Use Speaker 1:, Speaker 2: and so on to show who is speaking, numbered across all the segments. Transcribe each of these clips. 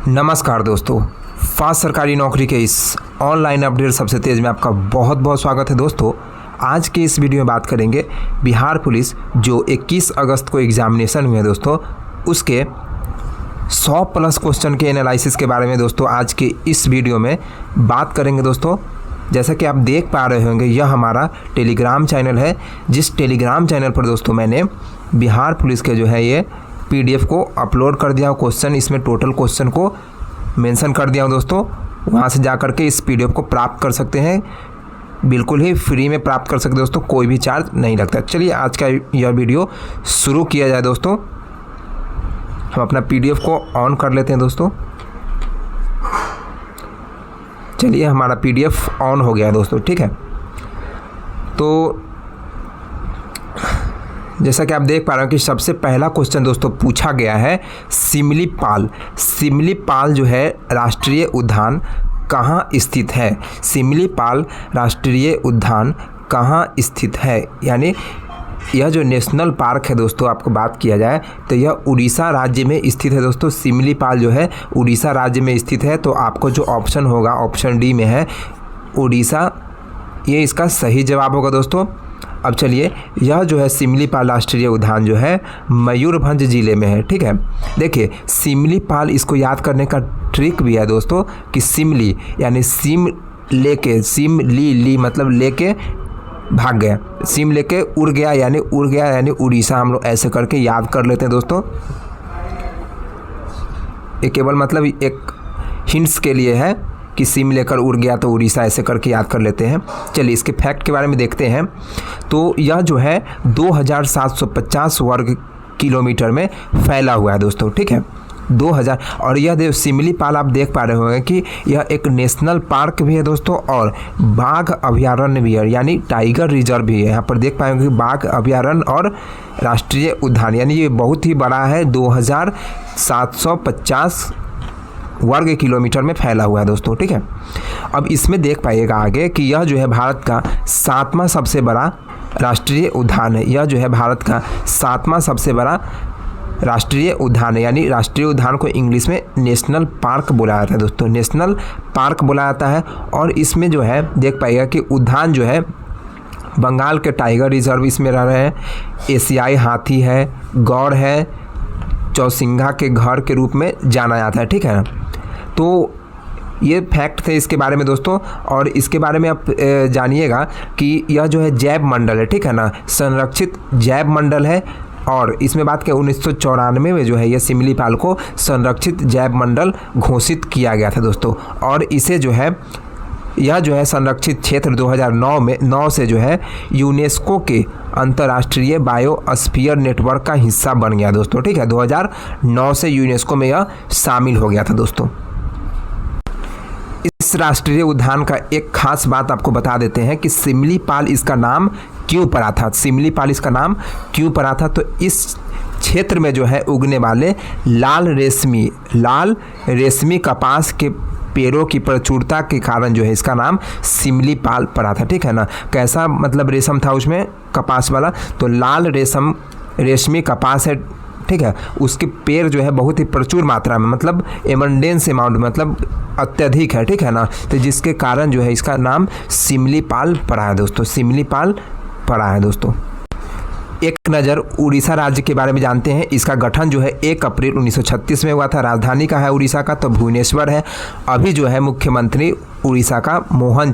Speaker 1: नमस्कार दोस्तों, फास्ट सरकारी नौकरी के इस ऑनलाइन अपडेट सबसे तेज़ में आपका बहुत बहुत स्वागत है। दोस्तों, आज के इस वीडियो में बात करेंगे बिहार पुलिस जो 21 अगस्त को एग्जामिनेशन हुए दोस्तों, उसके 100 प्लस क्वेश्चन के एनालिसिस के बारे में दोस्तों आज के इस वीडियो में बात करेंगे। दोस्तों, जैसा कि आप देख पा रहे होंगे, यह हमारा टेलीग्राम चैनल है, जिस टेलीग्राम चैनल पर दोस्तों मैंने बिहार पुलिस के जो है ये PDF को अपलोड कर दिया हूँ। क्वेश्चन इसमें टोटल क्वेश्चन को मेंशन कर दिया हूँ दोस्तों। वहाँ से जा कर के इस PDF को प्राप्त कर सकते हैं, बिल्कुल ही फ्री में प्राप्त कर सकते हैं दोस्तों, कोई भी चार्ज नहीं लगता। चलिए आज का यह वीडियो शुरू किया जाए। दोस्तों, हम अपना PDF को ऑन कर लेते हैं। दोस्तों, चलिए हमारा PDF ऑन हो गया है दोस्तों, ठीक है। तो जैसा कि आप देख पा रहे हो कि सबसे पहला क्वेश्चन दोस्तों पूछा गया है सिमलीपाल। सिमलीपाल जो है राष्ट्रीय उद्यान कहाँ स्थित है? सिमलीपाल राष्ट्रीय उद्यान कहाँ स्थित है? यानी यह जो नेशनल पार्क है दोस्तों, आपको बात किया जाए तो यह उड़ीसा राज्य में स्थित है दोस्तों। सिमलीपाल जो है उड़ीसा राज्य में स्थित है। तो आपको जो ऑप्शन होगा ऑप्शन डी में है उड़ीसा, ये इसका सही जवाब होगा दोस्तों। अब चलिए, यह जो है सिमलीपाल राष्ट्रीय उद्यान जो है मयूरभंज ज़िले में है, ठीक है। देखिए सिमलीपाल, इसको याद करने का ट्रिक भी है दोस्तों कि सिमली यानी सिम लेके, सिम ली मतलब लेके भाग गया, सिम लेके उड़ गया यानी उड़ीसा, हम लोग ऐसे करके याद कर लेते हैं दोस्तों। ये केवल मतलब एक हिंट्स के लिए है कि सिम लेकर उड़ गया तो उड़ीसा, ऐसे करके याद कर लेते हैं। चलिए इसके फैक्ट के बारे में देखते हैं। तो यह जो है 2750 वर्ग किलोमीटर में फैला हुआ है दोस्तों, ठीक है। 2000, और यह सिमलीपाल आप देख पा रहे होंगे कि यह एक नेशनल पार्क भी है दोस्तों और बाघ अभयारण्य भी है, यानी टाइगर रिजर्व भी है। यहाँ पर देख पाएंगे कि बाघ अभयारण्य और राष्ट्रीय उद्यान, यानी ये बहुत ही बड़ा है, 2750 वर्ग किलोमीटर में फैला हुआ है दोस्तों, ठीक है। अब इसमें देख पाइएगा आगे कि यह जो है भारत का 7वां सबसे बड़ा राष्ट्रीय उद्यान है। यह जो है भारत का 7वां सबसे बड़ा राष्ट्रीय उद्यान है, यानी राष्ट्रीय उद्यान को इंग्लिश में नेशनल पार्क बोला जाता है दोस्तों, नेशनल पार्क बोला जाता है। और इसमें जो है देख पाइएगा कि उद्यान जो है बंगाल के टाइगर रिजर्व इसमें रह रहे हैं, एशियाई हाथी है, गौर है, चौसिंघा के घर के रूप में जाना जाता है, ठीक है ना। तो ये फैक्ट थे इसके बारे में दोस्तों। और इसके बारे में आप जानिएगा कि यह जो है जैव मंडल है, ठीक है ना, संरक्षित जैव मंडल है। और इसमें बात करें 1994 में जो है यह सिमलीपाल को संरक्षित जैव मंडल घोषित किया गया था दोस्तों। और इसे जो है यह जो है संरक्षित क्षेत्र 2009 से जो है यूनेस्को के अंतर्राष्ट्रीय बायोस्फीयर नेटवर्क का हिस्सा बन गया दोस्तों, ठीक है। 2009 से यूनेस्को में यह शामिल हो गया था दोस्तों। इस राष्ट्रीय उद्यान का एक खास बात आपको बता देते हैं कि सिमलीपाल इसका नाम क्यों पड़ा था। सिमलीपाल इसका नाम क्यों पड़ा था? तो इस क्षेत्र में जो है उगने वाले लाल रेशमी कपास के पेड़ों की प्रचुरता के कारण जो है इसका नाम सिमलीपाल पड़ा था, ठीक है ना। कैसा मतलब रेशम था उसमें, कपास वाला, तो लाल रेशमी कपास है, ठीक है। उसके पेड़ जो है बहुत ही प्रचुर मात्रा में, मतलब एबंडेंस अमाउंट, मतलब अत्यधिक है, ठीक है ना। तो जिसके कारण जो है इसका नाम सिमलीपाल पड़ा है दोस्तों, सिमलीपाल पड़ा है दोस्तों। एक नज़र उड़ीसा राज्य के बारे में जानते हैं। इसका गठन जो है 1 अप्रैल 1936 में हुआ था। राजधानी का है उड़ीसा का तो भुवनेश्वर है। अभी जो है मुख्यमंत्री उड़ीसा का मोहन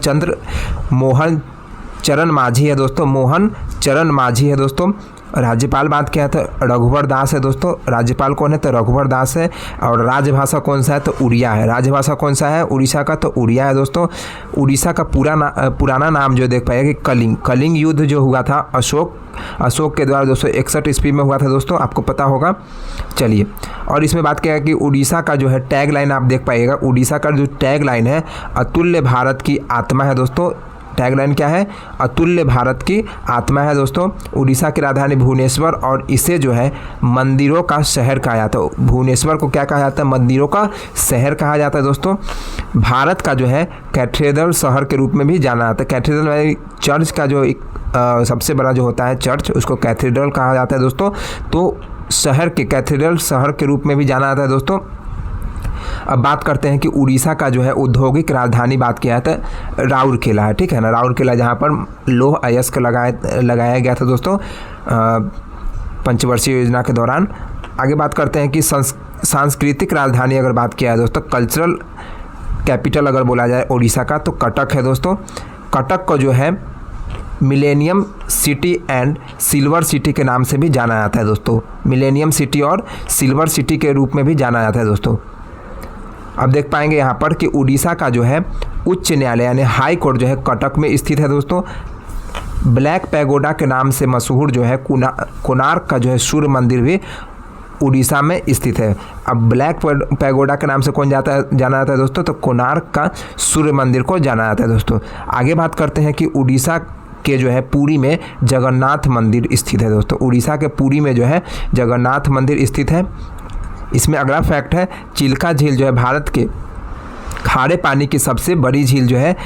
Speaker 1: चरण मांझी है दोस्तों, मोहन चरण मांझी है दोस्तों। राज्यपाल बात किया तो रघुवर दास है दोस्तों। राज्यपाल कौन है? तो रघुवर दास है। और राजभाषा कौन सा है? तो उड़िया है। राजभाषा कौन सा है उड़ीसा का? तो उड़िया है दोस्तों। उड़ीसा का पुराना नाम जो देख पाएगा कि कलिंग युद्ध जो हुआ था अशोक के द्वारा 261 ईस्वी में हुआ था दोस्तों, आपको पता होगा। चलिए, और इसमें बात किया कि उड़ीसा का जो है टैग लाइन आप देख पाइएगा, उड़ीसा का जो टैग लाइन है अतुल्य भारत की आत्मा है दोस्तों। टैगलाइन क्या है? अतुल्य भारत की आत्मा है दोस्तों। उड़ीसा की राजधानी भुवनेश्वर और इसे जो है मंदिरों का शहर कहा जाता है। भुवनेश्वर को क्या कहा जाता है? मंदिरों का शहर कहा जाता है दोस्तों। भारत का जो है कैथेड्रल शहर के रूप में भी जाना जाता है। कैथेड्रल चर्च का जो एक सबसे बड़ा जो होता है चर्च, उसको कैथेड्रल कहा जाता है दोस्तों। तो शहर के कैथेड्रल शहर के रूप में भी जाना जाता है दोस्तों। अब बात करते हैं कि उड़ीसा का जो है औद्योगिक राजधानी बात किया था राउरकेला है, ठीक है ना, राउरकेला, जहाँ पर लौह अयस्क लगाया गया था दोस्तों पंचवर्षीय योजना के दौरान। आगे बात करते हैं कि सांस्कृतिक राजधानी अगर बात किया है दोस्तों, कल्चरल कैपिटल अगर बोला जाए उड़ीसा का, तो कटक है दोस्तों। कटक को जो है millennium city and silver city के नाम से भी जाना जाता है दोस्तों, मिलेनियम सिटी और सिल्वर सिटी के रूप में भी जाना जाता है दोस्तों। अब देख पाएंगे यहाँ पर कि उड़ीसा का जो है उच्च न्यायालय यानी हाई कोर्ट जो है कटक में स्थित है दोस्तों। ब्लैक पैगोडा के नाम से मशहूर जो है कोणार्क का जो है सूर्य मंदिर भी उड़ीसा में स्थित है। अब ब्लैक पैगोडा के नाम से जाना जाता है दोस्तों, तो कोणार्क का सूर्य मंदिर को जाना जाता है दोस्तों। आगे बात करते हैं कि उड़ीसा के जो है पुरी में जगन्नाथ मंदिर स्थित है दोस्तों। उड़ीसा के पुरी में जो है जगन्नाथ मंदिर स्थित है। इसमें अगला फैक्ट है, चिल्का झील जो है भारत के खारे पानी की सबसे बड़ी झील जो है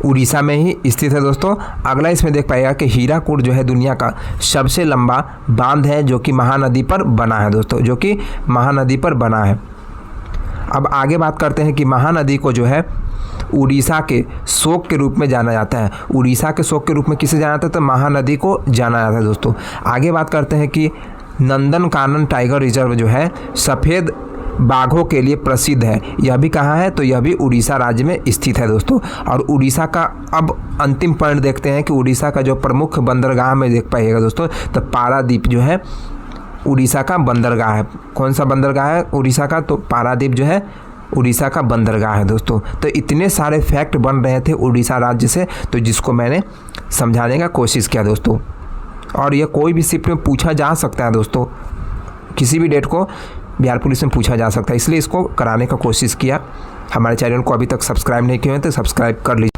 Speaker 1: उड़ीसा में ही स्थित है दोस्तों। अगला इसमें देख पाएगा कि हीराकुड जो है दुनिया का सबसे लंबा बांध है जो कि महानदी पर बना है दोस्तों, जो कि महानदी पर बना है। अब आगे बात करते हैं कि महानदी को जो है उड़ीसा के शोक के रूप में जाना जाता है। उड़ीसा के शोक के रूप में किसे जाना जाता है, तो महानदी को जाना जाता है दोस्तों। आगे बात करते हैं कि नंदनकानन टाइगर रिजर्व जो है सफ़ेद बाघों के लिए प्रसिद्ध है। यह भी कहाँ है, तो यह भी उड़ीसा राज्य में स्थित है दोस्तों। और उड़ीसा का अब अंतिम पॉइंट देखते हैं कि उड़ीसा का जो प्रमुख बंदरगाह में देख पाइएगा दोस्तों, तो पारादीप जो है उड़ीसा का बंदरगाह है। कौन सा बंदरगाह है उड़ीसा का, तो पारादीप जो है उड़ीसा का बंदरगाह है दोस्तों। तो इतने सारे फैक्ट बन रहे थे उड़ीसा राज्य से, तो जिसको मैंने समझाने का कोशिश किया दोस्तों। और यह कोई भी शिफ्ट में पूछा जा सकता है दोस्तों, किसी भी डेट को बिहार पुलिस में पूछा जा सकता है, इसलिए इसको कराने का कोशिश किया। हमारे चैनल को अभी तक सब्सक्राइब नहीं किए हैं तो सब्सक्राइब कर लीजिए।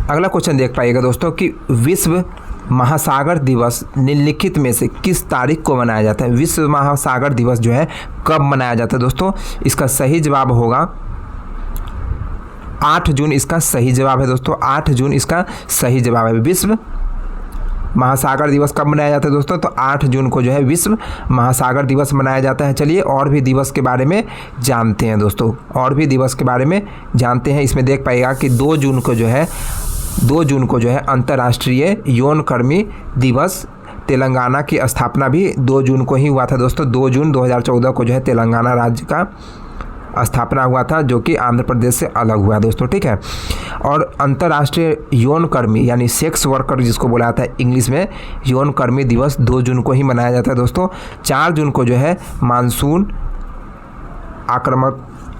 Speaker 1: अगला क्वेश्चन देख पाइएगा दोस्तों कि विश्व महासागर दिवस निम्नलिखित में से किस तारीख को मनाया जाता है। विश्व महासागर दिवस जो है कब मनाया जाता है दोस्तों, इसका सही जवाब होगा 8 जून। इसका सही जवाब है दोस्तों, 8 जून इसका सही जवाब है। विश्व महासागर दिवस कब मनाया जाता है दोस्तों, तो 8 जून को जो है विश्व महासागर दिवस मनाया जाता है। चलिए और भी दिवस के बारे में जानते हैं दोस्तों, और भी दिवस के बारे में जानते हैं। इसमें देख पाइएगा कि 2 जून को जो है अंतर्राष्ट्रीय यौनकर्मी दिवस, तेलंगाना की स्थापना भी 2 जून को ही हुआ था दोस्तों। 2 जून 2014 को जो है तेलंगाना राज्य का स्थापना हुआ था, जो कि आंध्र प्रदेश से अलग हुआ दोस्तों, ठीक है। और अंतर्राष्ट्रीय यौनकर्मी यानी सेक्स वर्कर जिसको बोला जाता है इंग्लिश में, यौनकर्मी दिवस 2 जून को ही मनाया जाता है दोस्तों। 4 जून को जो है मानसून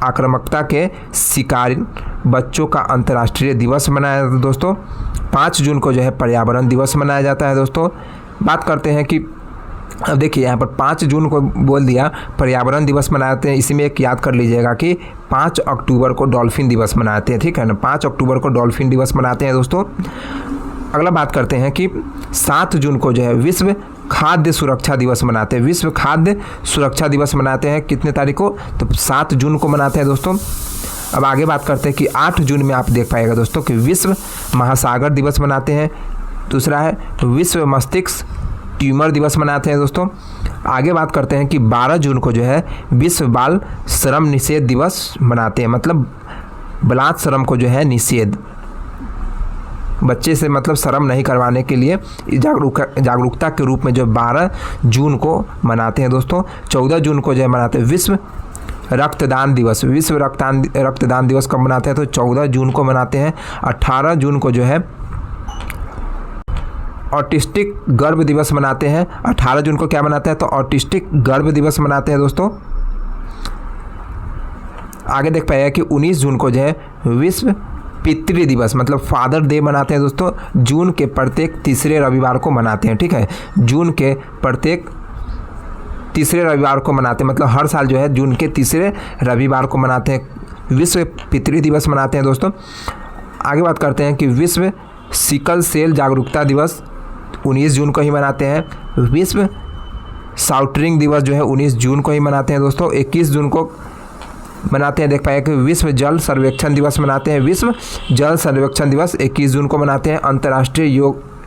Speaker 1: आक्रामकता के शिकार बच्चों का अंतर्राष्ट्रीय दिवस मनाया जाता है दोस्तों। 5 जून को जो है पर्यावरण दिवस मनाया जाता है दोस्तों। बात करते हैं कि अब देखिए यहाँ पर 5 जून को बोल दिया पर्यावरण दिवस मनाते हैं, इसी में एक याद कर लीजिएगा कि 5 अक्टूबर को डॉल्फिन दिवस मनाते हैं, ठीक है ना, 5 अक्टूबर को डॉल्फिन दिवस मनाते हैं दोस्तों। अगला बात करते हैं कि 7 जून को जो है विश्व खाद्य सुरक्षा दिवस मनाते हैं। विश्व खाद्य सुरक्षा दिवस मनाते हैं कितने तारीख को, तो 7 जून को मनाते हैं दोस्तों। अब आगे बात करते हैं कि 8 जून में आप देख पाएगा दोस्तों कि विश्व महासागर दिवस मनाते हैं। दूसरा है विश्व मस्तिष्क ट्यूमर दिवस मनाते हैं दोस्तों। आगे बात करते हैं कि 12 जून को जो है विश्व बाल श्रम निषेध दिवस मनाते हैं, मतलब बलात् श्रम को जो है निषेध, बच्चे से मतलब श्रम नहीं करवाने के लिए जागरूकता के रूप में जो 12 जून को मनाते हैं दोस्तों। 14 जून को जो है मनाते हैं विश्व रक्तदान दिवस। विश्व रक्तदान दिवस कब मनाते हैं, तो 14 जून को मनाते हैं। 18 जून को जो है ऑटिस्टिक गर्भ दिवस मनाते हैं। 18 जून को क्या मनाते हैं, तो ऑटिस्टिक गर्भ दिवस मनाते हैं दोस्तों। आगे देख पाइएगा कि 19 जून को जो है विश्व पितृ दिवस मतलब फादर डे मनाते हैं दोस्तों। जून के प्रत्येक तीसरे रविवार को मनाते हैं, ठीक है, जून के प्रत्येक तीसरे रविवार को मनाते हैं, मतलब हर साल जो है जून के तीसरे रविवार को मनाते हैं। विश्व पितृ दिवस मनाते हैं दोस्तों। आगे बात करते हैं कि विश्व सिकल सेल जागरूकता दिवस 19 जून को ही मनाते हैं। विश्व साउटरिंग दिवस जो है 19 जून को ही मनाते हैं दोस्तों। 21 जून को मनाते हैं, देख पाए कि विश्व जल सर्वेक्षण दिवस मनाते हैं। विश्व जल सर्वेक्षण दिवस 21 जून को मनाते हैं। अंतर्राष्ट्रीय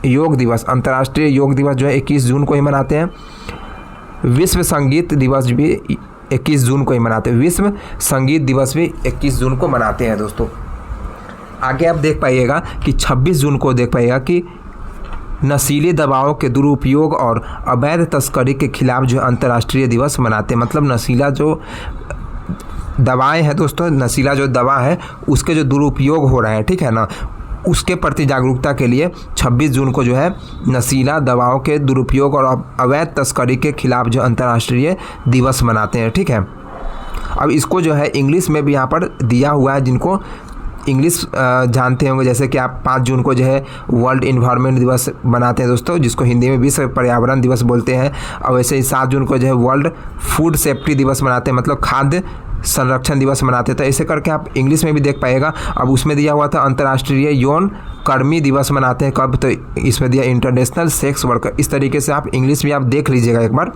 Speaker 1: योग दिवस, अंतर्राष्ट्रीय योग दिवस जो है 21 जून को ही मनाते हैं। विश्व संगीत दिवस भी 21 जून को ही मनाते हैं। विश्व संगीत दिवस भी 21 जून को मनाते हैं दोस्तों। आगे आप देख पाइएगा कि 26 जून को देख पाइएगा कि नशीले दवाओं के दुरुपयोग और अवैध तस्करी के खिलाफ जो अंतर्राष्ट्रीय दिवस मनाते हैं। मतलब नशीला जो दवाएं हैं दोस्तों, नशीला जो दवा है उसके जो दुरुपयोग हो रहे हैं, ठीक है ना, उसके प्रति जागरूकता के लिए 26 जून को जो है नशीला दवाओं के दुरुपयोग और अवैध तस्करी के खिलाफ जो अंतर्राष्ट्रीय दिवस मनाते हैं, ठीक है। अब इसको जो है इंग्लिश में भी यहाँ पर दिया हुआ है, जिनको इंग्लिश जानते होंगे, जैसे कि आप 5 जून को जो है वर्ल्ड इन्वायरमेंट दिवस मनाते हैं दोस्तों, जिसको हिंदी में विश्व पर्यावरण दिवस बोलते हैं। और वैसे ही 7 जून को जो है वर्ल्ड फूड सेफ्टी दिवस मनाते हैं, मतलब खाद्य संरक्षण दिवस मनाते थे। ऐसे करके आप इंग्लिश में भी देख पाइएगा। अब उसमें दिया हुआ था अंतर्राष्ट्रीय यौन कर्मी दिवस मनाते हैं कब, तो इसमें दिया इंटरनेशनल सेक्स वर्कर। इस तरीके से आप इंग्लिश भी आप देख लीजिएगा एक बार।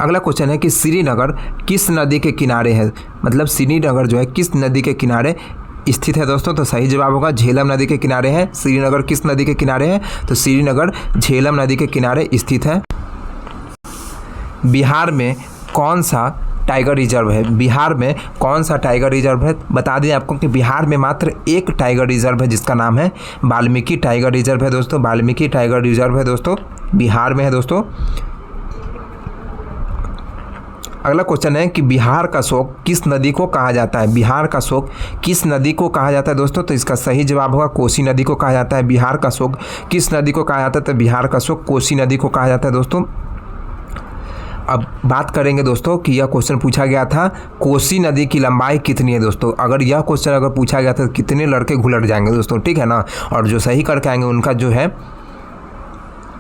Speaker 1: अगला क्वेश्चन है कि श्रीनगर किस नदी के किनारे है। मतलब श्रीनगर जो है किस नदी के किनारे स्थित है दोस्तों, तो सही जवाब होगा झेलम नदी के किनारे है। श्रीनगर किस नदी के किनारे है, तो श्रीनगर झेलम नदी के किनारे स्थित है। बिहार में कौन सा टाइगर रिजर्व है। बिहार में कौन सा टाइगर रिजर्व है, बता दें आपको कि बिहार में मात्र एक टाइगर रिजर्व है, जिसका नाम है वाल्मीकि टाइगर रिजर्व है दोस्तों। वाल्मीकि टाइगर रिजर्व है दोस्तों, बिहार में है दोस्तों। अगला क्वेश्चन है कि बिहार का शोक किस नदी को कहा जाता है। बिहार का शोक किस नदी को कहा जाता है दोस्तों, तो इसका सही जवाब होगा कोसी नदी को कहा जाता है। बिहार का शोक किस नदी को कहा जाता है, तो बिहार का शोक कोसी नदी को कहा जाता है दोस्तों। अब बात करेंगे दोस्तों कि यह क्वेश्चन पूछा गया था कोसी नदी की लंबाई कितनी है दोस्तों। अगर यह क्वेश्चन अगर पूछा गया था तो कितने लड़के घुलट जाएंगे दोस्तों, ठीक है ना। और जो सही करके आएंगे उनका जो है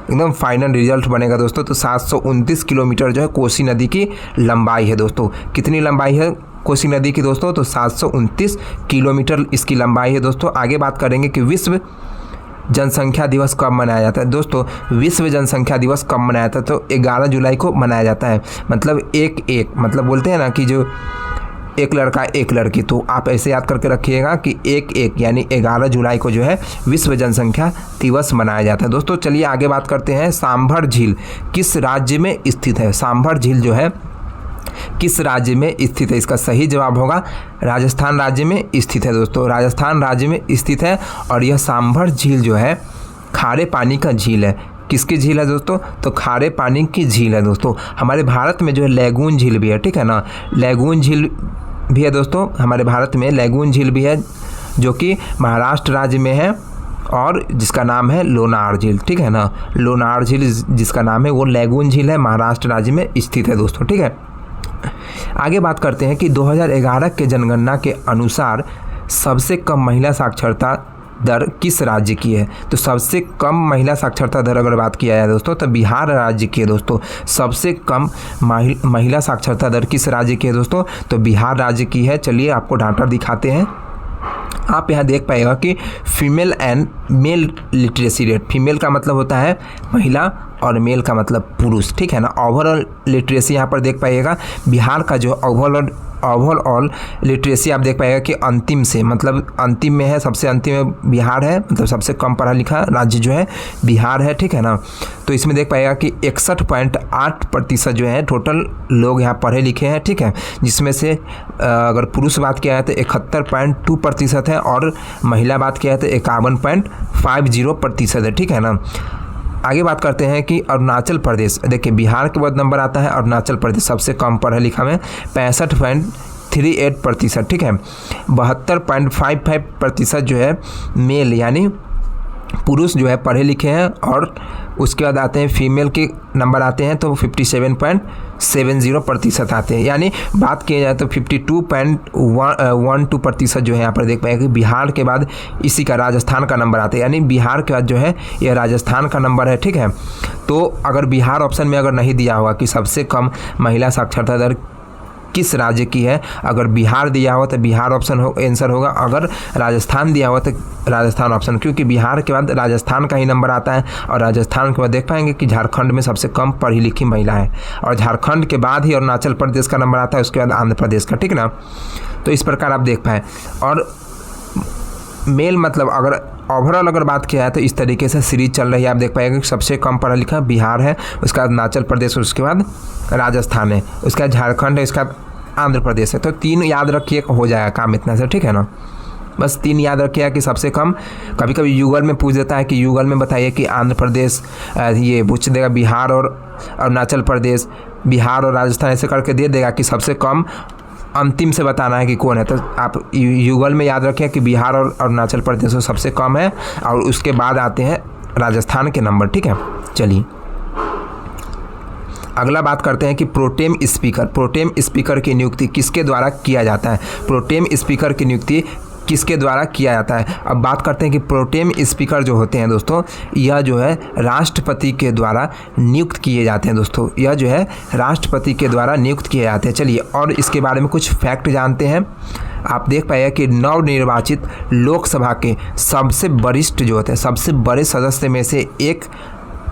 Speaker 1: एकदम फाइनल रिजल्ट बनेगा दोस्तों। तो 729 किलोमीटर जो है कोसी नदी की लंबाई है दोस्तों। कितनी लंबाई है कोसी नदी की दोस्तों, तो 729 किलोमीटर इसकी लंबाई है दोस्तों। आगे बात करेंगे कि विश्व जनसंख्या दिवस कब मनाया जाता है दोस्तों। विश्व जनसंख्या दिवस कब मनाया जाता है, तो 11 जुलाई को मनाया जाता है। मतलब एक मतलब बोलते हैं ना कि जो एक लड़का एक लड़की, तो आप ऐसे याद करके रखिएगा कि एक यानी 11 जुलाई को जो है विश्व जनसंख्या दिवस मनाया जाता है दोस्तों। चलिए आगे बात करते हैं सांभर झील किस राज्य में स्थित है। सांभर झील जो है किस राज्य में स्थित है, इसका सही जवाब होगा राजस्थान राज्य में स्थित है दोस्तों। राजस्थान राज्य में स्थित है। और यह सांभर झील जो है खारे पानी का झील है। किसकी झील है दोस्तों, तो खारे पानी की झील है दोस्तों। हमारे भारत में जो है लैगून झील भी है, ठीक है ना। लैगून झील भी है दोस्तों, हमारे भारत में लैगून झील भी है जो कि महाराष्ट्र राज्य में है और जिसका नाम है लोनार झील, ठीक है ना। लोनार झील जिसका नाम है वो लैगून झील है, महाराष्ट्र राज्य में स्थित है दोस्तों, ठीक है। आगे बात करते हैं कि 2011 के जनगणना के अनुसार सबसे कम महिला साक्षरता दर किस राज्य की है। तो सबसे कम महिला साक्षरता दर अगर बात किया जाए दोस्तों तो बिहार राज्य की है दोस्तों। सबसे कम महिला साक्षरता दर किस राज्य की है दोस्तों, तो बिहार राज्य की है। चलिए आपको डाटा दिखाते हैं। आप यहाँ देख पाएगा कि female and mail literacy rate, female का मतलब होता है महिला और मेल का मतलब पुरुष, ठीक है ना। ओवरऑल लिटरेसी यहाँ पर देख पाइएगा बिहार का जो ओवरऑल लिटरेसी आप देख पाएगा कि अंतिम से मतलब अंतिम में है, सबसे अंतिम में बिहार है, मतलब सबसे कम पढ़ा लिखा राज्य जो है बिहार है, ठीक है ना। तो इसमें देख पाएगा कि 61.8% जो है टोटल लोग यहाँ पढ़े लिखे हैं, ठीक है। जिसमें से अगर पुरुष बात किया है तो 71.2% है और महिला बात किया है तो 51.50% है, ठीक है ना। आगे बात करते हैं कि अरुणाचल प्रदेश, देखिए बिहार के बाद नंबर आता है अरुणाचल प्रदेश सबसे कम पढ़ा लिखा में 65.38%, ठीक है। 72.55% जो है मेल यानी पुरुष जो है पढ़े लिखे हैं और उसके बाद आते हैं फीमेल के नंबर आते हैं तो 57.70% आते हैं। यानी बात किया जाए तो 52.12% जो है यहाँ पर देख पाएंगे कि बिहार के बाद इसी का राजस्थान का नंबर आता है। यानी बिहार के बाद जो है यह राजस्थान का नंबर है, ठीक है। तो अगर बिहार ऑप्शन में अगर नहीं दिया हुआ कि सबसे कम महिला साक्षरता दर किस राज्य की है, अगर बिहार दिया हुआ तो बिहार ऑप्शन आंसर होगा। अगर राजस्थान दिया हुआ तो राजस्थान ऑप्शन, क्योंकि बिहार के बाद राजस्थान का ही नंबर आता है और राजस्थान के बाद देख पाएंगे कि झारखंड में सबसे कम पढ़ी लिखी महिला है और झारखंड के बाद ही अरुणाचल प्रदेश का नंबर आता है, उसके बाद आंध्र प्रदेश का, ठीक ना। तो इस प्रकार आप देख पाएँ। और मेल मतलब अगर ओवरऑल अगर बात किया है तो इस तरीके से सीरीज चल रही है। आप देख पाएंगे कि सबसे कम पढ़ा लिखा बिहार है, उसके बाद अरुणाचल प्रदेश, उसके बाद राजस्थान है, उसके बाद झारखंड है, उसके बाद आंध्र प्रदेश है। तो 3 याद रखिए, हो जाएगा काम इतना से, ठीक है ना। बस 3 याद रखिए कि सबसे कम, कभी कभी गूगल में पूछ देता है कि गूगल में बताइए कि आंध्र प्रदेश, ये पूछ देगा बिहार और अरुणाचल प्रदेश, बिहार और राजस्थान, ऐसे करके दे देगा कि सबसे कम अंतिम से बताना है कि कौन है। तो आप गूगल में याद रखें कि बिहार और अरुणाचल प्रदेश सबसे कम है और उसके बाद आते हैं राजस्थान के नंबर, ठीक है। चलिए अगला बात करते हैं कि प्रोटेम स्पीकर की नियुक्ति किसके द्वारा किया जाता है। प्रोटेम स्पीकर की नियुक्ति किसके द्वारा किया जाता है। अब बात करते हैं कि प्रोटेम स्पीकर जो होते हैं दोस्तों, यह जो है राष्ट्रपति के द्वारा नियुक्त किए जाते हैं दोस्तों, यह जो है राष्ट्रपति के द्वारा नियुक्त किए जाते हैं। चलिए और इसके बारे में कुछ फैक्ट जानते हैं। आप देख पाइए कि नवनिर्वाचित लोकसभा के सबसे वरिष्ठ जो होते हैं, सबसे बड़े सदस्य में से एक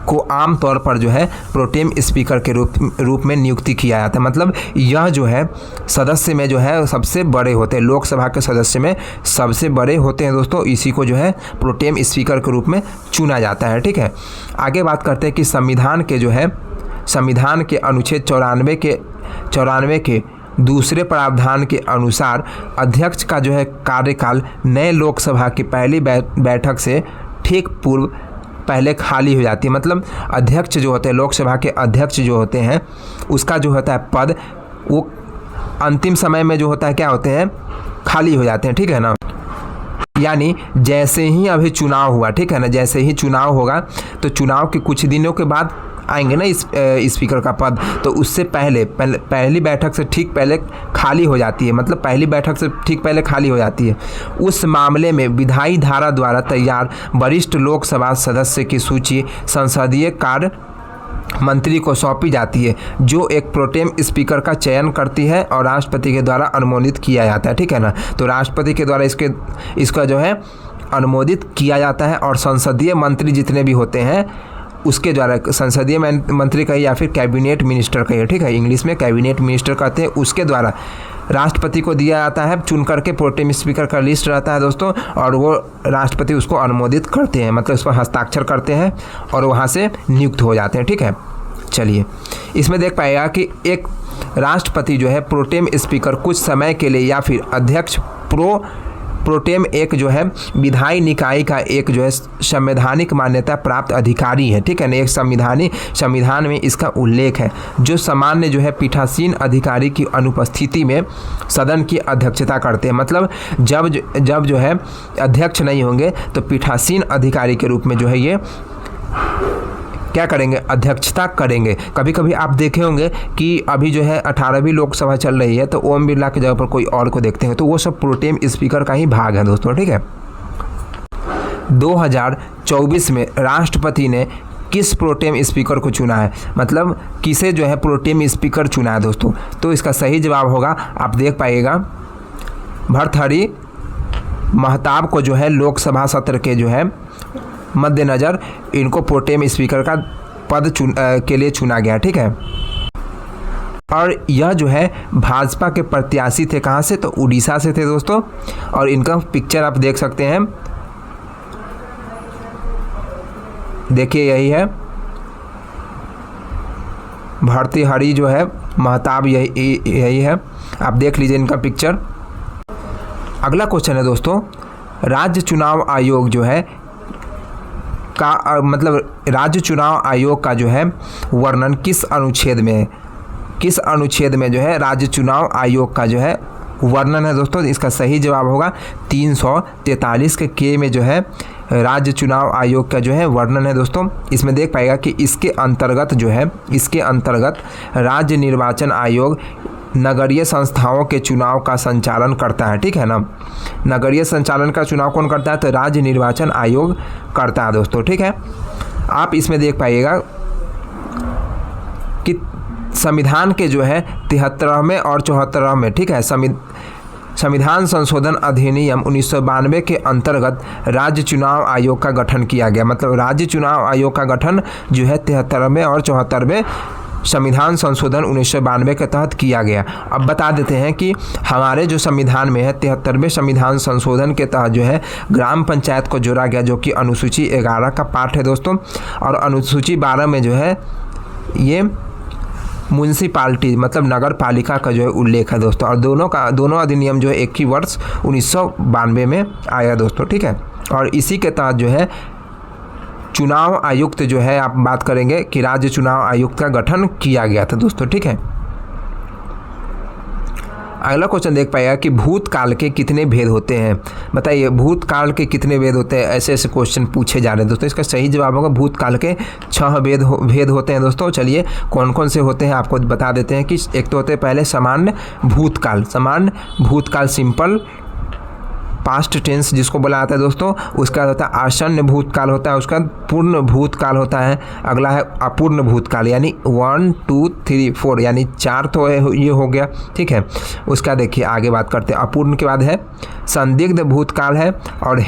Speaker 1: को आमतौर पर जो है प्रोटेम स्पीकर के रूप में नियुक्ति किया जाता है। मतलब यह जो है सदस्य में जो है सबसे बड़े होते हैं, लोकसभा के सदस्य में सबसे बड़े होते हैं दोस्तों, इसी को जो है प्रोटेम स्पीकर के रूप में चुना जाता है, ठीक है। आगे बात करते हैं कि संविधान के अनुच्छेद 94 के दूसरे प्रावधान के अनुसार अध्यक्ष का जो है कार्यकाल नए लोकसभा की पहली बैठक से ठीक पूर्व पहले खाली हो जाती है। मतलब अध्यक्ष जो होते हैं, लोकसभा के अध्यक्ष जो होते हैं, उसका जो होता है पद वो अंतिम समय में जो होता है क्या होते हैं, खाली हो जाते हैं, ठीक है ना। यानी जैसे ही अभी चुनाव हुआ, ठीक है ना, जैसे ही चुनाव होगा तो चुनाव के कुछ दिनों के बाद आएंगे ना इस स्पीकर का पद, तो उससे पहली बैठक से ठीक पहले खाली हो जाती है। मतलब पहली बैठक से ठीक पहले खाली हो जाती है। उस मामले में विधायी धारा द्वारा तैयार वरिष्ठ लोकसभा सदस्य की सूची संसदीय कार्य मंत्री को सौंपी जाती है, जो एक प्रोटेम स्पीकर का चयन करती है और राष्ट्रपति के द्वारा अनुमोदित किया जाता है, ठीक है ना। तो राष्ट्रपति के द्वारा इसका जो है अनुमोदित किया जाता है और संसदीय मंत्री जितने भी होते हैं उसके द्वारा, संसदीय मंत्री कहिए या फिर कैबिनेट मिनिस्टर कहिए, ठीक है, इंग्लिश में कैबिनेट मिनिस्टर कहते हैं, उसके द्वारा राष्ट्रपति को दिया जाता है चुन करके। प्रोटेम स्पीकर का लिस्ट रहता है दोस्तों और वो राष्ट्रपति उसको अनुमोदित करते हैं, मतलब उस पर हस्ताक्षर करते हैं और वहाँ से नियुक्त हो जाते हैं, ठीक है। चलिए इसमें देख पाएगा कि एक राष्ट्रपति जो है प्रोटेम स्पीकर कुछ समय के लिए या फिर अध्यक्ष प्रोटेम एक जो है विधायी निकाय का एक जो है संवैधानिक मान्यता प्राप्त अधिकारी है, ठीक है ना। एक संविधान में इसका उल्लेख है, जो सामान्य जो है पीठासीन अधिकारी की अनुपस्थिति में सदन की अध्यक्षता करते हैं। मतलब जब जो है अध्यक्ष नहीं होंगे तो पीठासीन अधिकारी के रूप में जो है ये क्या करेंगे, अध्यक्षता करेंगे। कभी कभी आप देखे होंगे कि अभी जो है 18वीं लोकसभा चल रही है तो ओम बिरला की जगह पर कोई और को देखते हैं, तो वो सब प्रोटेम स्पीकर का ही भाग है दोस्तों, ठीक है। 2024 में राष्ट्रपति ने किस प्रोटेम स्पीकर को चुना है, मतलब किसे जो है प्रोटेम स्पीकर चुना है दोस्तों। तो इसका सही जवाब होगा, आप देख पाइएगा, भर्तृहरि महताब को जो है लोकसभा सत्र के जो है मद्देनज़र इनको प्रोटेम स्पीकर का पद के लिए चुना गया, ठीक है। और यह जो है भाजपा के प्रत्याशी थे, कहाँ से, तो उड़ीसा से थे दोस्तों। और इनका पिक्चर आप देख सकते हैं, देखिए यही है भर्तृहरि जो है महताब, यही है, आप देख लीजिए इनका पिक्चर। अगला क्वेश्चन है दोस्तों, राज्य चुनाव आयोग जो है मतलब राज्य चुनाव आयोग का जो है वर्णन किस अनुच्छेद में है, किस अनुच्छेद में जो है राज्य चुनाव आयोग का जो है वर्णन है दोस्तों। इसका सही जवाब होगा 343 के में जो है राज्य चुनाव आयोग का जो है वर्णन है दोस्तों। इसमें देख पाएगा कि इसके अंतर्गत राज्य निर्वाचन आयोग नगरीय संस्थाओं के चुनाव का संचालन करता है, ठीक है ना। नगरीय संचालन का चुनाव कौन करता है, तो राज्य निर्वाचन आयोग करता है दोस्तों, ठीक है। आप इसमें देख पाइएगा कि संविधान के जो है 73वें और 74वें, ठीक है, संविधान संशोधन अधिनियम 1992 के अंतर्गत राज्य चुनाव आयोग का गठन किया गया। मतलब राज्य चुनाव आयोग का गठन जो है 73वें और 74वें संविधान संशोधन 1992 के तहत किया गया। अब बता देते हैं कि हमारे जो संविधान में है 73वें संविधान संशोधन के तहत जो है ग्राम पंचायत को जोड़ा गया, जो कि अनुसूची 11 का पार्ट है दोस्तों। और अनुसूची 12 में जो है ये म्यूनसिपालिटी मतलब नगर पालिका का जो है उल्लेख है दोस्तों। और दोनों अधिनियम जो है एक ही वर्ष 1992 में आया दोस्तों, ठीक है। और इसी के तहत जो है चुनाव आयुक्त जो है आप बात करेंगे कि राज्य चुनाव आयुक्त का गठन किया गया था दोस्तों, ठीक है। अगला क्वेश्चन देख पाएगा कि भूतकाल के कितने भेद होते हैं। बताइए भूतकाल के कितने भेद होते हैं, ऐसे ऐसे क्वेश्चन पूछे जा रहे हैं दोस्तों। इसका सही जवाब होगा भूतकाल के 6 भेद होते हैं दोस्तों। चलिए कौन कौन से होते हैं आपको बता देते हैं कि एक तो होते हैं पहले सामान्य भूतकाल सिंपल पास्ट टेंस जिसको बोला जाता है दोस्तों। उसका होता है आसन्न भूतकाल होता है, उसका पूर्ण भूतकाल होता है। अगला है अपूर्ण भूतकाल यानी 1 2 3 4 यानी 4 तो ये हो गया, ठीक है। उसका देखिए आगे बात करते हैं। अपूर्ण के बाद है संदिग्ध भूतकाल है और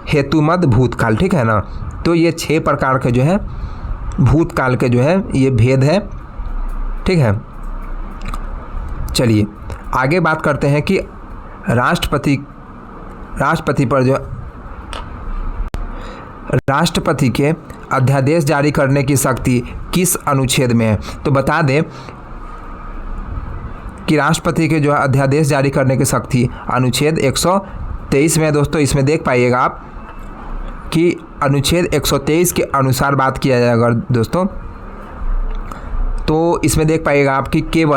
Speaker 1: हेतुमद भूतकाल, ठीक है ना। तो ये 6 प्रकार के जो है भूतकाल के जो है ये भेद है, ठीक है। चलिए आगे बात करते हैं कि राष्ट्रपति के अध्यादेश जारी करने की शक्ति किस अनुच्छेद में है। तो बता दें कि राष्ट्रपति के जो अध्यादेश जारी करने की शक्ति अनुच्छेद 123 में है दोस्तों। इसमें देख पाइएगा आप कि अनुच्छेद 123 के अनुसार बात किया जाएगा दोस्तों। तो इसमें देख पाइएगा आप कि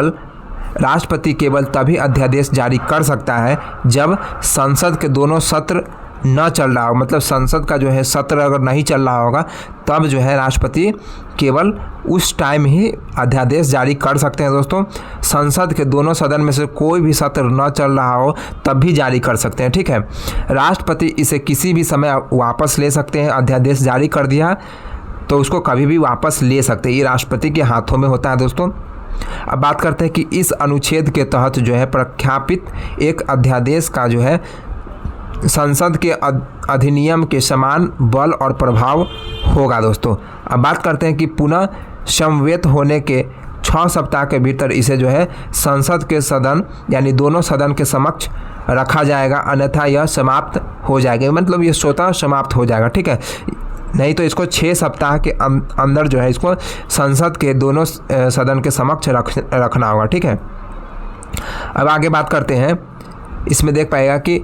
Speaker 1: राष्ट्रपति केवल तभी अध्यादेश जारी कर सकता है जब संसद के दोनों सत्र न चल रहा हो, मतलब संसद का जो है सत्र अगर नहीं चल रहा होगा तब जो है राष्ट्रपति केवल उस टाइम ही अध्यादेश जारी कर सकते हैं दोस्तों। संसद के दोनों सदन में से कोई भी सत्र न चल रहा हो तब भी जारी कर सकते हैं, ठीक है। राष्ट्रपति इसे किसी भी समय वापस ले सकते हैं। अध्यादेश जारी कर दिया तो उसको कभी भी वापस ले सकते हैं, ये राष्ट्रपति के हाथों में होता है दोस्तों। अब बात करते हैं कि इस अनुच्छेद के तहत जो है प्रख्यापित एक अध्यादेश का जो है संसद के अधिनियम के समान बल और प्रभाव होगा दोस्तों। अब बात करते हैं कि पुनः समवेत होने के 6 सप्ताह के भीतर इसे जो है संसद के सदन यानी दोनों सदन के समक्ष रखा जाएगा, अन्यथा यह समाप्त हो जाएगा, मतलब ये स्वतः समाप्त हो जाएगा, ठीक है। नहीं तो इसको 6 सप्ताह के अंदर जो है इसको संसद के दोनों सदन के समक्ष रखना होगा, ठीक है। अब आगे बात करते हैं। इसमें देख पाएगा कि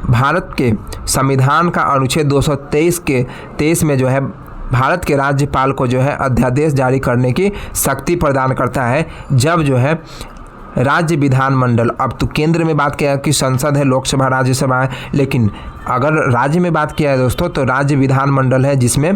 Speaker 1: भारत के संविधान का अनुच्छेद 223 में जो है भारत के राज्यपाल को जो है अध्यादेश जारी करने की शक्ति प्रदान करता है जब जो है राज्य विधानमंडल, अब तो केंद्र में बात किया कि संसद है, लोकसभा राज्यसभा है, लेकिन अगर राज्य में बात किया है दोस्तों तो राज्य विधानमंडल है, जिसमें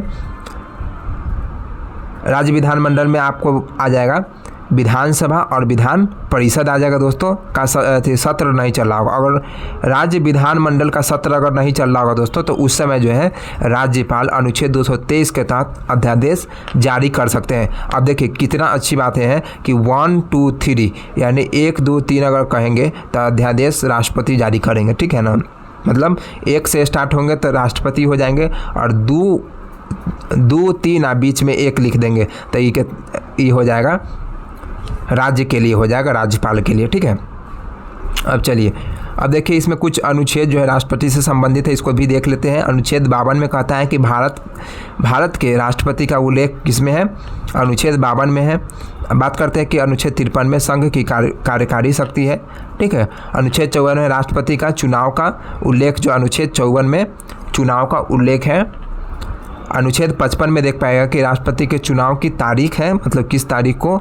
Speaker 1: राज्य विधानमंडल में आपको आ जाएगा विधानसभा और विधान परिषद आ जाएगा दोस्तों का सत्र नहीं चल रहा होगा। अगर राज्य विधानमंडल का सत्र अगर नहीं चल रहा होगा दोस्तों तो उस समय जो है राज्यपाल अनुच्छेद 223 के तहत अध्यादेश जारी कर सकते हैं। अब देखिए कितना अच्छी बात है कि 1 2 3 यानी 1 2 3 अगर कहेंगे तो अध्यादेश राष्ट्रपति जारी करेंगे, ठीक है ना। मतलब 1 से स्टार्ट होंगे तो राष्ट्रपति हो जाएंगे और 2 3 बीच में 1 लिख देंगे तो ये हो जाएगा राज्य के लिए, हो जाएगा राज्यपाल के लिए, ठीक है। अब चलिए अब देखिए इसमें कुछ अनुच्छेद जो है राष्ट्रपति से संबंधित है, इसको भी देख लेते हैं। अनुच्छेद 52 में कहता है कि भारत के राष्ट्रपति का उल्लेख किसमें है, अनुच्छेद 52 में है। अब बात करते हैं कि अनुच्छेद 53 में संघ की कार्यकारी शक्ति है, ठीक है। अनुच्छेद 54 में राष्ट्रपति का चुनाव का उल्लेख, जो अनुच्छेद 54 में चुनाव का उल्लेख है। अनुच्छेद 55 में देख पाएगा कि राष्ट्रपति के चुनाव की तारीख है, मतलब किस तारीख को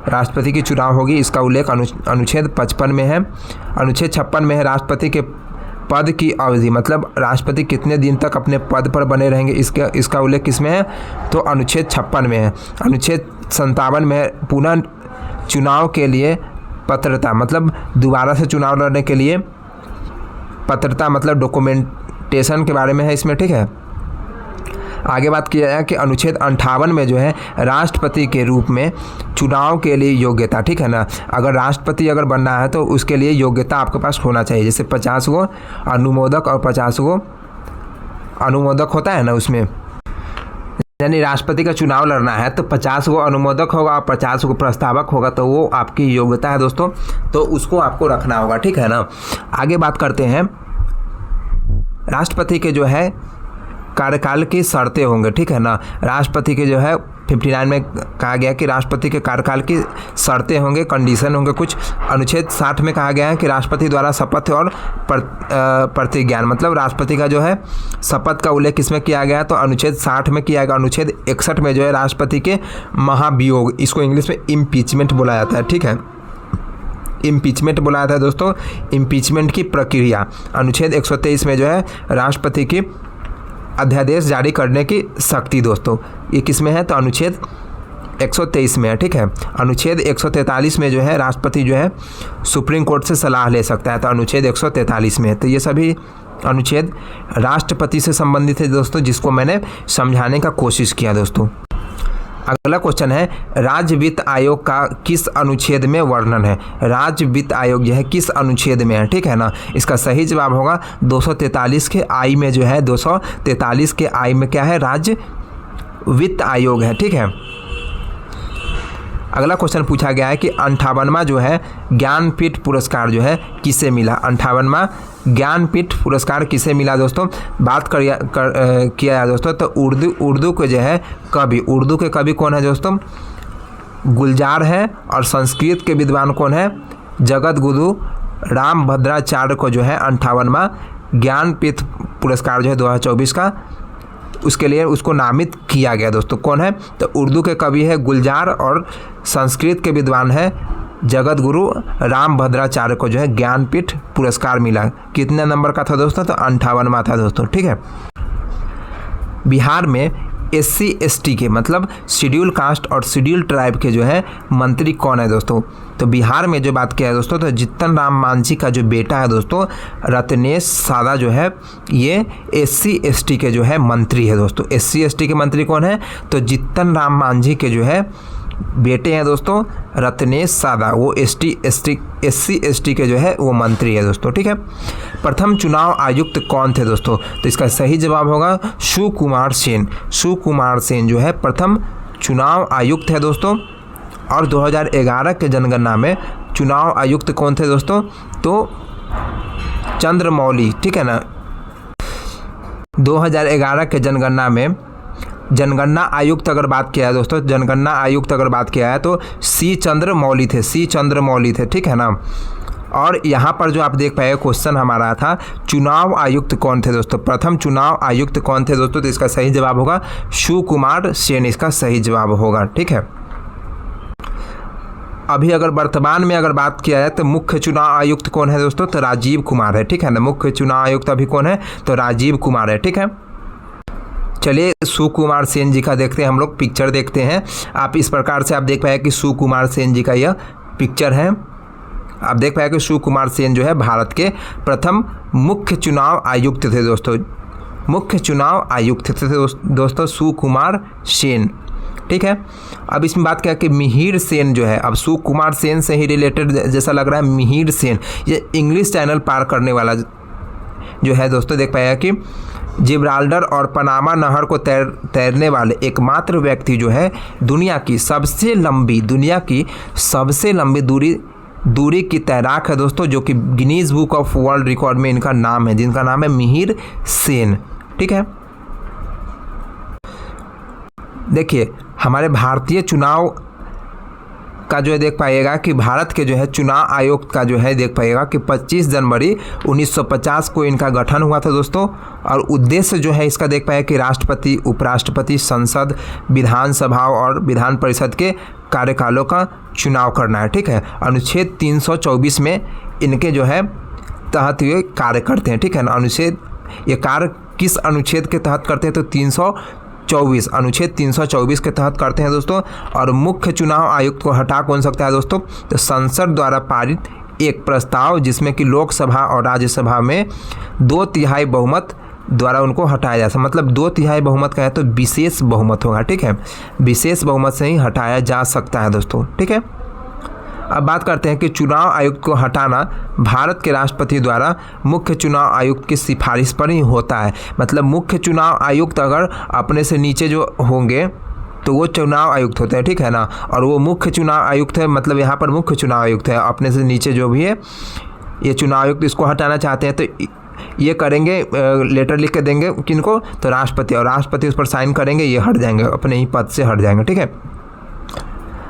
Speaker 1: राष्ट्रपति की चुनाव होगी, इसका उल्लेख अनुच्छेद 55 में है। अनुच्छेद 56 में है राष्ट्रपति के पद की अवधि, मतलब राष्ट्रपति कितने दिन तक अपने पद पर बने रहेंगे, इसका उल्लेख किसमें है, तो अनुच्छेद 56 में है। अनुच्छेद 57 में है पुनः चुनाव के लिए पात्रता, मतलब दोबारा से चुनाव लड़ने के लिए पात्रता, मतलब डॉक्यूमेंटेशन के बारे में है इसमें, ठीक है। आगे बात किया जाए कि अनुच्छेद 58 में जो है राष्ट्रपति के रूप में चुनाव के लिए योग्यता, ठीक है ना। अगर राष्ट्रपति अगर बनना है तो उसके लिए योग्यता आपके पास होना चाहिए, जैसे 50 गो अनुमोदक और 50 गो अनुमोदक होता है ना, उसमें यानी राष्ट्रपति का चुनाव लड़ना है तो 50 गो अनुमोदक होगा और 50 गो प्रस्तावक होगा, तो वो आपकी योग्यता है दोस्तों, तो उसको आपको रखना होगा, ठीक है ना। आगे बात करते हैं, राष्ट्रपति के जो है कार्यकाल की शर्तें होंगे, ठीक है ना। राष्ट्रपति के जो है 59 में कहा गया कि राष्ट्रपति के कार्यकाल की शर्तें होंगे, कंडीशन होंगे कुछ। अनुच्छेद 60 में कहा गया है कि राष्ट्रपति द्वारा शपथ और प्रतिज्ञान, मतलब राष्ट्रपति का जो है शपथ का उल्लेख किसमें किया गया, तो अनुच्छेद 60 में किया गया। अनुच्छेद 61 में जो है राष्ट्रपति के महाभियोग, इसको इंग्लिश में इम्पीचमेंट बोला जाता है, ठीक है, इम्पीचमेंट बोला जाता है दोस्तों, इम्पीचमेंट की प्रक्रिया। अनुच्छेद 123 में जो है राष्ट्रपति की अध्यादेश जारी करने की शक्ति दोस्तों, ये किस में है, तो अनुच्छेद 123 में है, ठीक है। अनुच्छेद 143 में जो है राष्ट्रपति जो है सुप्रीम कोर्ट से सलाह ले सकता है, तो अनुच्छेद 143 में है। तो ये सभी अनुच्छेद राष्ट्रपति से संबंधित है दोस्तों, जिसको मैंने समझाने का कोशिश किया दोस्तों। अगला क्वेश्चन है, राज्य वित्त आयोग का किस अनुच्छेद में वर्णन है। राज्य वित्त आयोग जो है किस अनुच्छेद में है, ठीक है ना। इसका सही जवाब होगा 243 के आई में जो है, 243 के आई में क्या है, राज्य वित्त आयोग है, ठीक है। अगला क्वेश्चन पूछा गया है कि 58वां जो है ज्ञानपीठ पुरस्कार जो है किसे मिला। 58वां ज्ञानपीठ पुरस्कार किसे मिला दोस्तों, बात किया है दोस्तों, तो उर्दू के जो है कवि, उर्दू के कवि कौन है दोस्तों, गुलजार है, और संस्कृत के विद्वान कौन है, जगत गुरु रामभद्राचार्य को जो है 58वां ज्ञानपीठ पुरस्कार जो है 2024 का उसके लिए उसको नामित किया गया दोस्तों। कौन है, तो उर्दू के कवि है गुलजार, और संस्कृत के विद्वान है जगत गुरु रामभद्राचार्य को जो है ज्ञानपीठ पुरस्कार मिला। कितने नंबर का था दोस्तों, तो 58वां था दोस्तों, ठीक है। बिहार में SC ST के मतलब शेड्यूल कास्ट और शेड्यूल ट्राइब के जो है मंत्री कौन है दोस्तों, तो बिहार में जो बात किया है दोस्तों, तो जीतन राम मांझी का जो बेटा है दोस्तों रत्नेश सादा जो है ये SC ST के जो है मंत्री है दोस्तों। SC ST के मंत्री कौन है, तो जीतन राम मांझी के जो है बेटे हैं दोस्तों रत्नेश सादा, वो SC ST के जो है वो मंत्री है दोस्तों, ठीक है। प्रथम चुनाव आयुक्त कौन थे दोस्तों, तो इसका सही जवाब होगा सुकुमार सेन। सुकुमार सेन जो है प्रथम चुनाव आयुक्त है दोस्तों। और 2011 के जनगणना में चुनाव आयुक्त कौन थे दोस्तों, तो चंद्रमौली, ठीक है ना। 2011 के जनगणना में जनगणना आयुक्त अगर बात किया है दोस्तों, जनगणना आयुक्त अगर बात किया है तो C चंद्रमौली थे, C चंद्रमौली थे, ठीक है ना। और यहाँ पर जो आप देख पाए क्वेश्चन हमारा था चुनाव आयुक्त कौन थे दोस्तों, प्रथम चुनाव आयुक्त कौन थे दोस्तों, तो इसका सही जवाब होगा सुकुमार सेन, इसका सही जवाब होगा, ठीक है। अभी अगर वर्तमान में अगर बात किया है तो मुख्य चुनाव आयुक्त कौन है दोस्तों, तो राजीव कुमार है, ठीक है ना। मुख्य चुनाव आयुक्त अभी कौन है, तो राजीव कुमार है, ठीक है। चलिए सुकुमार सेन जी का देखते हैं हम लोग, पिक्चर देखते हैं। आप इस प्रकार से आप देख पाए कि सुकुमार सेन जी का यह पिक्चर है। आप देख पाए कि सुकुमार सेन जो है भारत के प्रथम मुख्य चुनाव आयुक्त थे दोस्तों, मुख्य चुनाव आयुक्त थे दोस्तों सुकुमार सेन, ठीक है। अब इसमें बात क्या कि मिहिर सेन जो है, अब सुकुमार सेन से ही रिलेटेड जैसा लग रहा है मिहिर सेन, ये इंग्लिश चैनल पार करने वाला जो है दोस्तों, देख पाएगा कि जिब्राल्टर और पनामा नहर को तैरने वाले एकमात्र व्यक्ति जो है दुनिया की सबसे लंबी दूरी की तैराक है दोस्तों, जो कि Guinness book of world record में इनका नाम है, जिनका नाम है मिहिर सेन, ठीक है। देखिए हमारे भारतीय चुनाव का जो है देख पाइएगा कि भारत के जो है चुनाव आयोग का जो है देख पाइएगा कि 25 जनवरी 1950 को इनका गठन हुआ था दोस्तों। और उद्देश्य जो है इसका देख पाइए कि राष्ट्रपति, उपराष्ट्रपति, संसद, विधानसभा और विधान परिषद के कार्यकालों का चुनाव करना है, ठीक है। अनुच्छेद 324 में इनके जो है तहत ये कार्य करते हैं, ठीक है ना। ये कार्य किस अनुच्छेद के तहत करते हैं, तो 324 अनुच्छेद 324 के तहत करते हैं दोस्तों। और मुख्य चुनाव आयुक्त को हटा कौन सकता है दोस्तों, तो संसद द्वारा पारित एक प्रस्ताव जिसमें कि लोकसभा और राज्यसभा में 2/3 बहुमत द्वारा उनको हटाया जा सकता, मतलब 2/3 बहुमत का है तो विशेष बहुमत होगा, ठीक है। विशेष बहुमत से ही हटाया जा सकता है दोस्तों, ठीक है। अब बात करते हैं कि चुनाव आयुक्त को हटाना भारत के राष्ट्रपति द्वारा मुख्य चुनाव आयुक्त की सिफारिश पर ही होता है। मतलब मुख्य चुनाव आयुक्त अगर अपने से नीचे जो होंगे तो वो चुनाव आयुक्त होते हैं, ठीक है ना। और वो मुख्य चुनाव आयुक्त है, मतलब यहाँ पर मुख्य चुनाव आयुक्त है, अपने से नीचे जो भी है ये चुनाव आयुक्त, इसको हटाना चाहते हैं तो ये करेंगे, लेटर लिख के देंगे किनको, तो राष्ट्रपति, और राष्ट्रपति उस पर साइन करेंगे, ये हट जाएंगे, अपने ही पद से हट जाएंगे, ठीक है।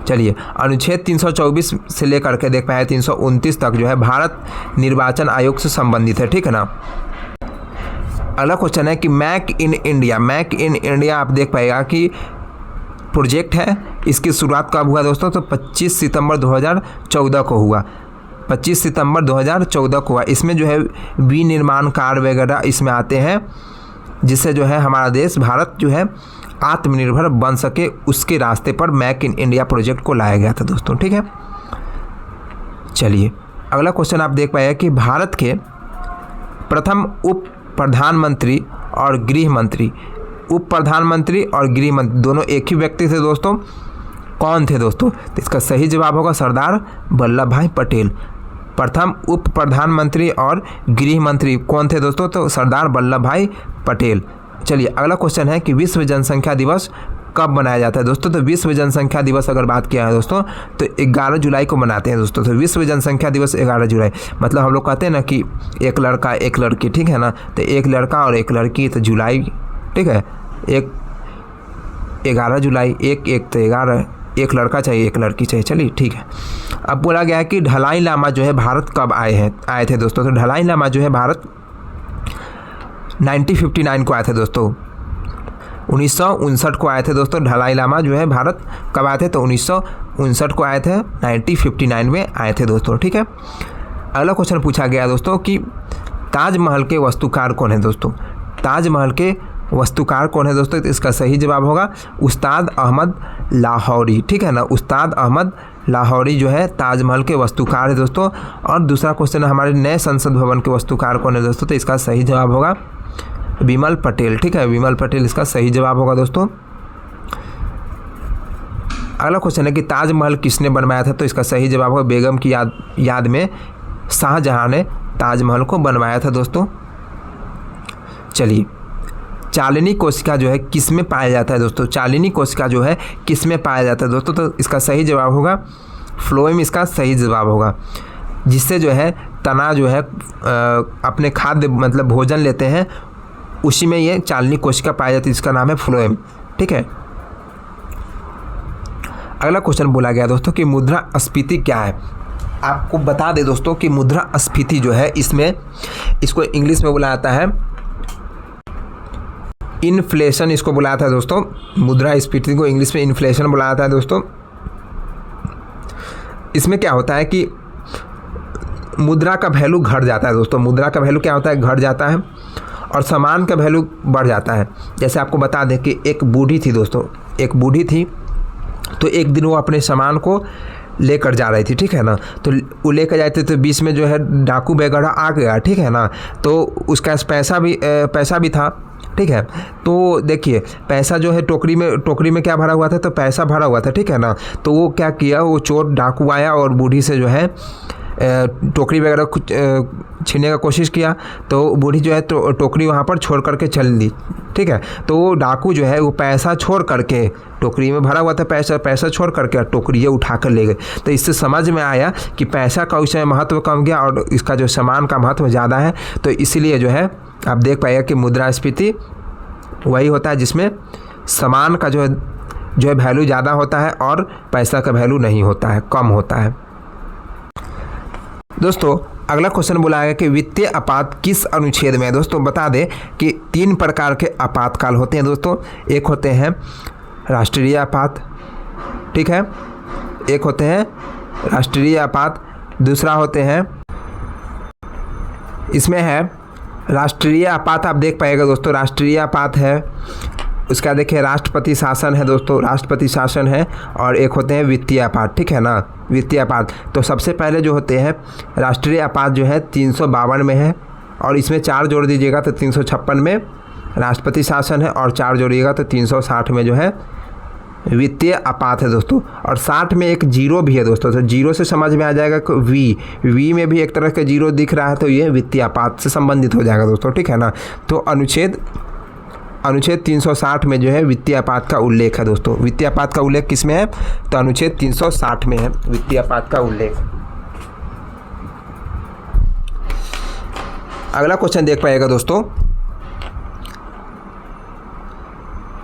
Speaker 1: चलिए, अनुच्छेद 324 से लेकर के देख पाए 329 तक जो है भारत निर्वाचन आयोग से संबंधित है, ठीक है ना। अगला क्वेश्चन है कि मेक इन इंडिया आप देख पाएगा कि प्रोजेक्ट है, इसकी शुरुआत कब हुआ दोस्तों, तो 25 सितंबर 2014 को हुआ, 25 सितंबर 2014 को हुआ। इसमें जो है विनिर्माण कार्य वगैरह इसमें आते हैं, जिससे जो है हमारा देश भारत जो है आत्मनिर्भर बन सके, उसके रास्ते पर मेक इन इंडिया प्रोजेक्ट को लाया गया था दोस्तों, ठीक है। चलिए, अगला क्वेश्चन आप देख पाएगा कि भारत के प्रथम उप प्रधानमंत्री और गृह मंत्री, उप प्रधानमंत्री और गृह मंत्री दोनों एक ही व्यक्ति थे दोस्तों, कौन थे दोस्तों, तो इसका सही जवाब होगा सरदार वल्लभ भाई पटेल। प्रथम उप प्रधानमंत्री और गृह मंत्री कौन थे दोस्तों, तो सरदार वल्लभ भाई पटेल। चलिए, अगला क्वेश्चन है कि विश्व जनसंख्या दिवस कब मनाया जाता है दोस्तों, तो विश्व जनसंख्या दिवस अगर बात किया है दोस्तों तो 11 जुलाई को मनाते हैं दोस्तों। तो विश्व जनसंख्या दिवस 11 जुलाई, मतलब हम लोग कहते हैं ना कि एक लड़का एक लड़की, ठीक है ना, तो एक लड़का और एक लड़की तो जुलाई, ठीक है, 11 जुलाई, एक तो 11, एक लड़का चाहिए एक लड़की चाहिए। चलिए ठीक है। अब बोला गया है कि ढलाई लामा जो है भारत कब आए थे दोस्तों, तो ढलाई लामा जो है भारत 1959 को आए थे दोस्तों, 1959 को आए थे दोस्तों। ढलाई लामा जो है भारत कब आए थे, तो 1959 को आए थे, 1959 में आए थे दोस्तों, ठीक है। अगला क्वेश्चन पूछा गया दोस्तों कि ताजमहल के वास्तुकार कौन है दोस्तों, ताजमहल के वास्तुकार कौन है दोस्तों, तो इसका सही जवाब होगा उस्ताद अहमद लाहौरी, ठीक है ना। उस्ताद अहमद लाहौरी जो है ताजमहल के वास्तुकार है दोस्तों। और दूसरा क्वेश्चन है हमारे नए संसद भवन के वास्तुकार कौन है दोस्तों, तो इसका सही जवाब होगा विमल पटेल, ठीक है, विमल पटेल इसका सही जवाब होगा दोस्तों। अगला क्वेश्चन है कि ताजमहल किसने बनवाया था, तो इसका सही जवाब होगा बेगम की याद में शाहजहां ने ताजमहल को बनवाया था दोस्तों। चलिए, चालिनी कोशिका जो है किस में पाया जाता है दोस्तों, चालिनी कोशिका जो है किस में पाया जाता है दोस्तों, तो इसका सही जवाब होगा फ्लोएम, इसका सही जवाब होगा। जिससे जो है तना जो है अपने खाद्य मतलब भोजन लेते हैं, उसी में ये चालिनी कोशिका पाई जाती है, जिसका नाम है फ्लोएम, ठीक है। अगला क्वेश्चन बोला गया दोस्तों कि मुद्रास्फीति क्या है। आपको बता दें दोस्तों कि मुद्रास्फीति जो है इसमें इसको इंग्लिश में बोला जाता है इन्फ्लेशन, इसको बुलाया था दोस्तों, मुद्रास्फीति को इंग्लिश में इन्फ्लेशन बुलाया था दोस्तों। इसमें क्या होता है कि मुद्रा का वैल्यू घट जाता है दोस्तों, मुद्रा का वैल्यू क्या होता है, घट जाता है, और सामान का वैल्यू बढ़ जाता है। जैसे आपको बता दें कि एक बूढ़ी थी दोस्तों, एक बूढ़ी थी, तो एक दिन वो अपने सामान को लेकर जा रही थी, ठीक है ना, तो वो लेकर जाते तो बीच में जो है डाकू वगैरह आ गया, ठीक है ना, तो उसका पैसा भी था, ठीक है। तो देखिए पैसा जो है टोकरी में क्या भरा हुआ था, तो पैसा भरा हुआ था, ठीक है ना। तो वो क्या किया, वो चोर डाकू आया और बूढ़ी से जो है टोकरी वगैरह छीनने का कोशिश किया, तो बूढ़ी जो है तो टोकरी वहाँ पर छोड़ करके चल दी, ठीक है। तो वो डाकू जो है वो पैसा छोड़ करके, टोकरी में भरा हुआ था पैसा छोड़ करके टोकरी ये उठा कर ले गए। तो इससे समझ में आया कि पैसा का उस समय महत्व कम गया और इसका जो सामान का महत्व ज़्यादा है। तो इसीलिए जो है आप देख पाइएगा कि मुद्रास्फीति वही होता है जिसमें सामान का जो है वैल्यू ज़्यादा होता है और पैसा का वैल्यू नहीं होता है, कम होता है दोस्तों। अगला क्वेश्चन बोला है कि वित्तीय आपात किस अनुच्छेद में है दोस्तों। बता दें कि 3 प्रकार के आपातकाल होते हैं दोस्तों। एक होते हैं राष्ट्रीय आपात, ठीक है, एक होते हैं राष्ट्रीय आपात, दूसरा होते हैं इसमें है राष्ट्रीय आपात, आप देख पाएगा दोस्तों राष्ट्रीय आपात है, उसका देखिए राष्ट्रपति शासन है दोस्तों, राष्ट्रपति शासन है, और एक होते हैं वित्तीय आपात, ठीक है ना, वित्तीय आपात। तो सबसे पहले जो होते हैं राष्ट्रीय आपात जो है 352 में है, और इसमें 4 जोड़ दीजिएगा तो 356 में राष्ट्रपति शासन है, और 4 जोड़िएगा तो 360 में जो है वित्तीय आपात है दोस्तों। और 60 में एक जीरो भी है दोस्तों, तो जीरो से समझ में आ जाएगा कि वी में भी एक तरह का जीरो दिख रहा है, तो ये वित्तीय आपात से संबंधित हो जाएगा दोस्तों, ठीक है ना। तो अनुच्छेद 360 में जो है वित्तीय आपात का उल्लेख है दोस्तों। वित्तीय आपात का उल्लेख किस में है, तो अनुच्छेद 360 में है वित्तीय आपात का उल्लेख। अगला क्वेश्चन देख पाएगा दोस्तों,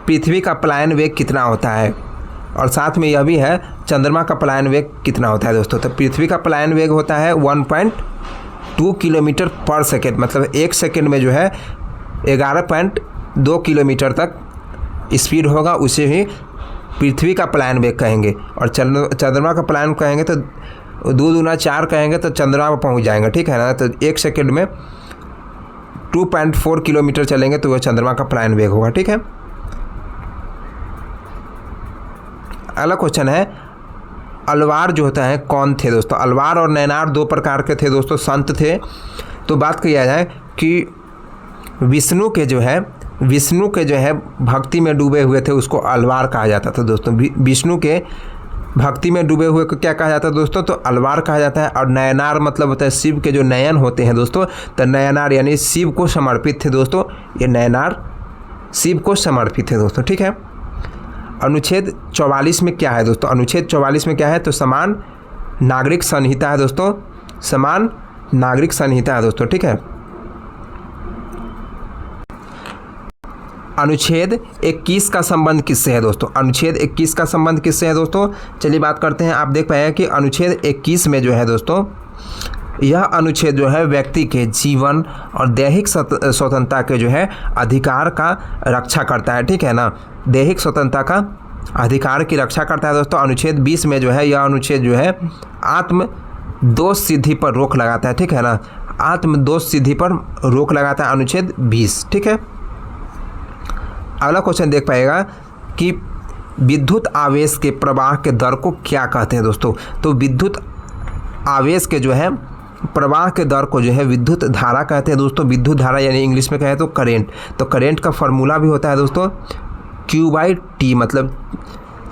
Speaker 1: पृथ्वी का पलायन वेग कितना होता है, और साथ में यह भी है चंद्रमा का पलायन वेग कितना होता है दोस्तों। तो पृथ्वी का पलायन वेग होता है 1.2 किलोमीटर पर सेकेंड, मतलब एक सेकेंड में जो है 11.2 किलोमीटर तक स्पीड होगा, उसे ही पृथ्वी का पलायन वेग कहेंगे। और चंद्रमा का पलायन कहेंगे तो 2 दूना 4 कहेंगे तो चंद्रमा पर पहुँच जाएंगे, ठीक है ना। तो एक सेकेंड में 2.4 किलोमीटर चलेंगे तो वह चंद्रमा का पलायन वेग होगा, ठीक है। अगला क्वेश्चन है, अलवार जो होता है कौन थे दोस्तों। अलवार और नैनार 2 प्रकार के थे दोस्तों, संत थे। तो बात किया जाए कि विष्णु के जो है भक्ति में डूबे हुए थे, उसको अलवार कहा जाता था दोस्तों। विष्णु के भक्ति में डूबे हुए को क्या कहा जाता है दोस्तों, तो अलवार कहा जाता है। और नयनार मतलब होता है शिव के जो नयन होते हैं दोस्तों, तो नयनार यानी शिव को समर्पित थे दोस्तों, ये नयनार शिव को समर्पित थे दोस्तों, ठीक है। अनुच्छेद 44 में क्या है दोस्तों, अनुच्छेद 44 में क्या है, तो समान नागरिक संहिता है दोस्तों, समान नागरिक संहिता है दोस्तों, ठीक है। अनुच्छेद 21 का संबंध किससे है दोस्तों, अनुच्छेद 21 का संबंध किससे है दोस्तों, चलिए बात करते हैं। आप देख पाएंगे कि अनुच्छेद 21 में जो है दोस्तों, यह अनुच्छेद जो है व्यक्ति के जीवन और दैहिक स्वतंत्रता के जो है अधिकार का रक्षा करता है, ठीक है ना। दैहिक स्वतंत्रता का अधिकार की रक्षा करता है दोस्तों। अनुच्छेद 20 में जो है, यह अनुच्छेद जो है आत्म दोष सिद्धि पर रोक लगाता है, ठीक है ना। आत्म दोष सिद्धि पर रोक लगाता है अनुच्छेद 20, ठीक है। अगला क्वेश्चन देख पाएगा कि विद्युत आवेश के प्रवाह के दर को क्या कहते हैं दोस्तों। तो विद्युत आवेश के जो है प्रवाह के दर को जो है विद्युत धारा कहते हैं दोस्तों। विद्युत धारा यानी इंग्लिश में कहें तो करेंट। तो करेंट का फॉर्मूला भी होता है दोस्तों Q/T, मतलब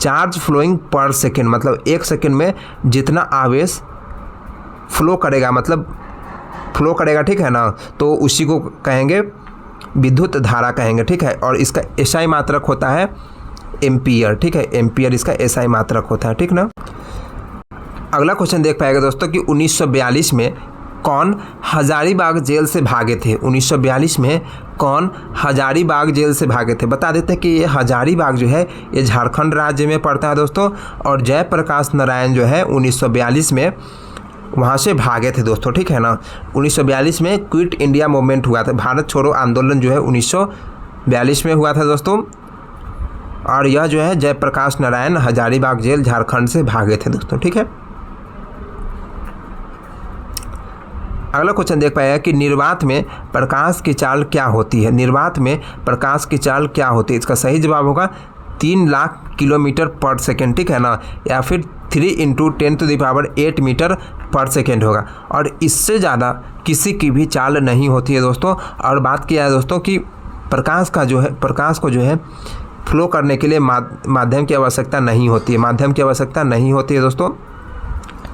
Speaker 1: चार्ज फ्लोइंग पर सेकेंड, मतलब एक सेकेंड में जितना आवेश फ्लो करेगा, मतलब फ्लो करेगा, ठीक है ना, तो उसी को कहेंगे विद्युत धारा कहेंगे, ठीक है। और इसका SI मात्रक होता है एम्पियर, ठीक है। एम्पियर इसका SI मात्रक होता है, ठीक ना। अगला क्वेश्चन देख पाएगा दोस्तों कि 1942 में कौन हजारीबाग जेल से भागे थे। 1942 में कौन हजारीबाग जेल से भागे थे। बता देते हैं कि ये हजारीबाग जो है ये झारखंड राज्य में पड़ता है दोस्तों। और जयप्रकाश नारायण जो है 1942 में वहाँ से भागे थे दोस्तों, ठीक है ना। 1942 में क्विट इंडिया मूवमेंट हुआ था, भारत छोड़ो आंदोलन जो है 1942 में हुआ था दोस्तों। और यह जो है जयप्रकाश नारायण हजारीबाग जेल झारखंड से भागे थे दोस्तों, ठीक है। अगला क्वेश्चन देख पाएगा कि निर्वात में प्रकाश की चाल क्या होती है। निर्वात में प्रकाश की चाल क्या होती है। इसका सही जवाब होगा 3 लाख किलोमीटर पर सेकेंड, ठीक है ना, या फिर 3 × 10⁸ मीटर पर सेकेंड होगा। और इससे ज़्यादा किसी की भी चाल नहीं होती है दोस्तों। और बात किया है दोस्तों कि प्रकाश को जो है फ्लो करने के लिए माध्यम की आवश्यकता नहीं होती है, माध्यम की आवश्यकता नहीं होती है दोस्तों,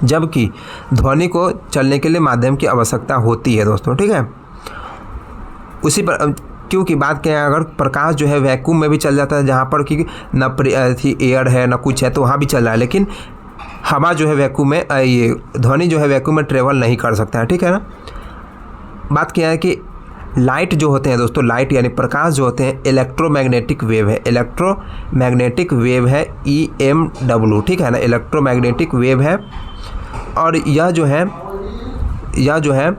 Speaker 1: जबकि ध्वनि को चलने के लिए माध्यम की आवश्यकता होती है दोस्तों, ठीक है। उसी पर क्योंकि बात करें अगर प्रकाश जो है वैक्यूम में भी चल जाता है, जहाँ पर कि न एयर है न कुछ है, तो वहाँ भी चल रहा है, लेकिन हवा जो है वैक्यूम में, ये ध्वनि जो है वैक्यूम में ट्रेवल नहीं कर सकता है, ठीक है ना। बात किया है कि लाइट जो होते हैं दोस्तों, लाइट यानी प्रकाश जो होते हैं इलेक्ट्रोमैग्नेटिक वेव है, इलेक्ट्रोमैग्नेटिक वेव है EMW, ठीक है ना, इलेक्ट्रोमैग्नेटिक वेव है। और यह जो है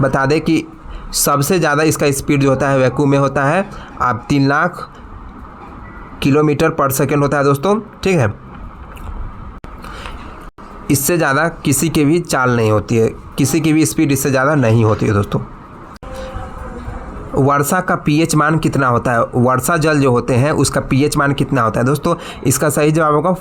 Speaker 1: बता दें कि सबसे ज़्यादा इसका स्पीड जो होता है वैक्यूम में होता है आप 3 लाख किलोमीटर पर सेकेंड होता है दोस्तों, ठीक है। इससे ज़्यादा किसी की भी चाल नहीं होती है, किसी की भी स्पीड इससे ज़्यादा नहीं होती है दोस्तों। वर्षा का pH मान कितना होता है। वर्षा जल जो होते हैं उसका pH मान कितना होता है दोस्तों। इसका सही जवाब होगा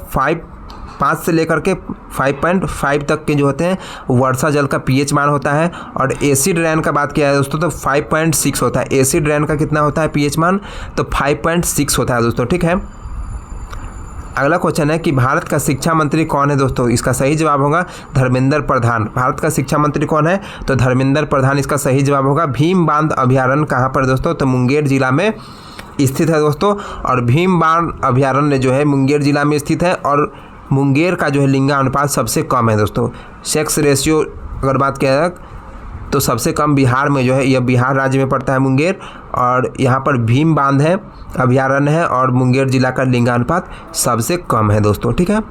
Speaker 1: 5 से लेकर के 5.5 तक के जो होते हैं वर्षा जल का pH मान होता है। और एसिड रेन का बात किया है दोस्तों तो 5.6 होता है। एसिड रेन का कितना होता है pH मान, तो 5.6 होता है दोस्तों, ठीक है। अगला क्वेश्चन है कि भारत का शिक्षा मंत्री कौन है दोस्तों। इसका सही जवाब होगा धर्मेंद्र प्रधान। भारत का शिक्षा मंत्री कौन है, तो धर्मेंद्र प्रधान इसका सही जवाब होगा। भीम बांध अभयारण्य कहाँ पर दोस्तों, तो मुंगेर जिला में स्थित है दोस्तों। और भीम बांध अभयारण्य जो है मुंगेर जिला में स्थित है। और मुंगेर का जो है लिंगानुपात सबसे कम है दोस्तों। सेक्स रेशियो अगर बात किया जाए तो सबसे कम बिहार में जो है, यह बिहार राज्य में पड़ता है मुंगेर। और यहाँ पर भीम बांध है, अभयारण्य है, और मुंगेर जिला का लिंगानुपात सबसे कम है दोस्तों, ठीक है।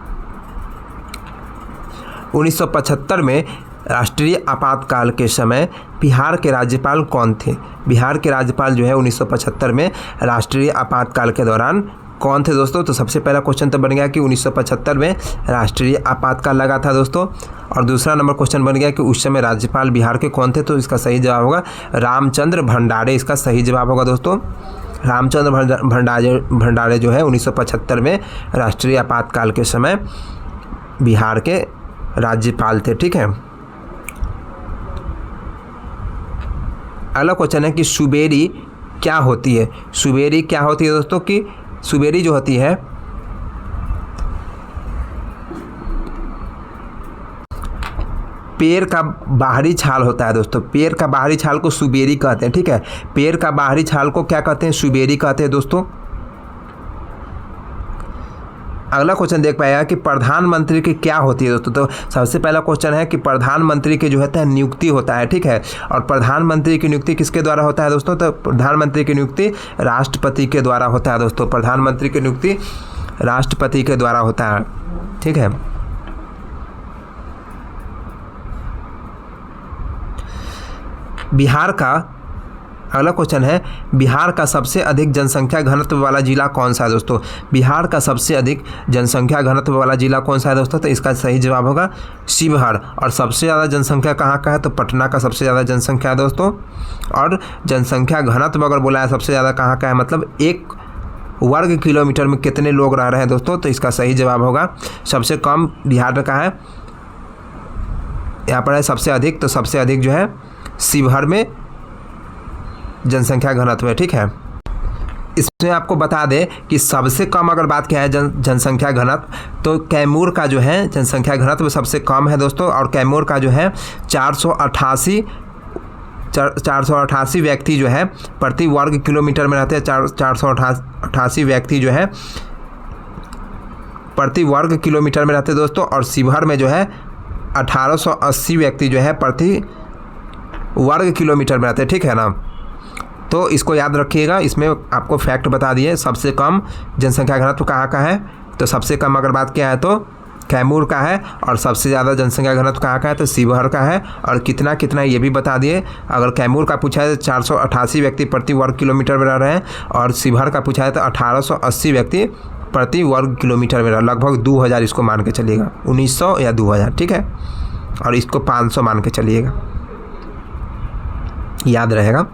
Speaker 1: 1975 में राष्ट्रीय आपातकाल के समय बिहार के राज्यपाल कौन थे। बिहार के राज्यपाल जो है 1975 में राष्ट्रीय आपातकाल के दौरान कौन थे दोस्तों। तो सबसे पहला क्वेश्चन तो बन गया कि 1975 में राष्ट्रीय आपातकाल लगा था दोस्तों। और दूसरा नंबर क्वेश्चन बन गया कि उस समय राज्यपाल बिहार के कौन थे। तो इसका सही जवाब होगा रामचंद्र भंडारे, इसका सही जवाब होगा दोस्तों। रामचंद्र भंडारे जो है 1975 में राष्ट्रीय आपातकाल के समय बिहार के राज्यपाल थे, ठीक है। अगला क्वेश्चन है कि सुबेरी क्या होती है। सुबेरी क्या होती है दोस्तों, कि सुबेरी जो होती है पेड़ का बाहरी छाल होता है दोस्तों। पेड़ का बाहरी छाल को सुबेरी कहते हैं, ठीक है। पेड़ का बाहरी छाल को क्या कहते हैं, सुबेरी कहते हैं दोस्तों। अगला क्वेश्चन देख पाएगा कि प्रधानमंत्री की क्या होती है दोस्तों। तो सबसे पहला क्वेश्चन है कि प्रधानमंत्री की जो है नियुक्ति होता है, ठीक है। और प्रधानमंत्री की नियुक्ति किसके द्वारा होता है दोस्तों, तो प्रधानमंत्री की नियुक्ति राष्ट्रपति के द्वारा होता है दोस्तों। प्रधानमंत्री की नियुक्ति राष्ट्रपति के द्वारा होता है, ठीक है। बिहार का अगला क्वेश्चन है बिहार का सबसे अधिक जनसंख्या घनत्व वाला जिला कौन सा है दोस्तों। बिहार का सबसे अधिक जनसंख्या घनत्व वाला जिला कौन सा है दोस्तों। तो इसका सही जवाब होगा शिवहर। और सबसे ज़्यादा जनसंख्या कहाँ का है, तो पटना का सबसे ज़्यादा जनसंख्या है दोस्तों। और जनसंख्या घनत्व अगर बोला है सबसे ज़्यादा कहाँ का है, मतलब 1 वर्ग किलोमीटर में कितने लोग रह रहे हैं दोस्तों। तो इसका सही जवाब होगा सबसे कम बिहार में कहाँ है, यहाँ पर है सबसे अधिक। तो सबसे अधिक जो है शिवहर में जनसंख्या घनत्व है, ठीक है। इसमें आपको बता दें कि सबसे कम अगर बात किया है जनसंख्या घनत्व, तो कैमूर का जो है जनसंख्या घनत्व सबसे कम है दोस्तों। और कैमूर का जो है 488 व्यक्ति जो है प्रति वर्ग किलोमीटर में रहते हैं। 488 व्यक्ति जो है प्रति वर्ग किलोमीटर में रहते हैं दोस्तों। और शिवहर में जो है 1880 व्यक्ति जो है प्रति वर्ग किलोमीटर में रहते हैं, ठीक है ना। तो इसको याद रखिएगा। इसमें आपको फैक्ट बता दिए सबसे कम जनसंख्या घनत्व कहाँ का है। तो सबसे कम अगर बात किया है तो कैमूर का है। और सबसे ज़्यादा जनसंख्या घनत्व कहाँ का है, तो शिवहर का है। और कितना कितना ये भी बता दिए। अगर कैमूर का पूछा है तो 488 व्यक्ति प्रति वर्ग किलोमीटर में रह रहे हैं। और शिवहर का पूछा है तो 1880 व्यक्ति प्रति वर्ग किलोमीटर में रह, लगभग 2000 इसको मान के चलिएगा, 1900 या 2000, ठीक है। और इसको 500 मान के चलिएगा, याद रहेगा।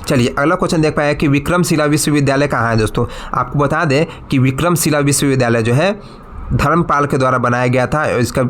Speaker 1: चलिए अगला क्वेश्चन देख पाए कि विक्रमशिला विश्वविद्यालय कहाँ है दोस्तों। आपको बता दें कि विक्रमशिला विश्वविद्यालय जो है धर्मपाल के द्वारा बनाया गया था। इसका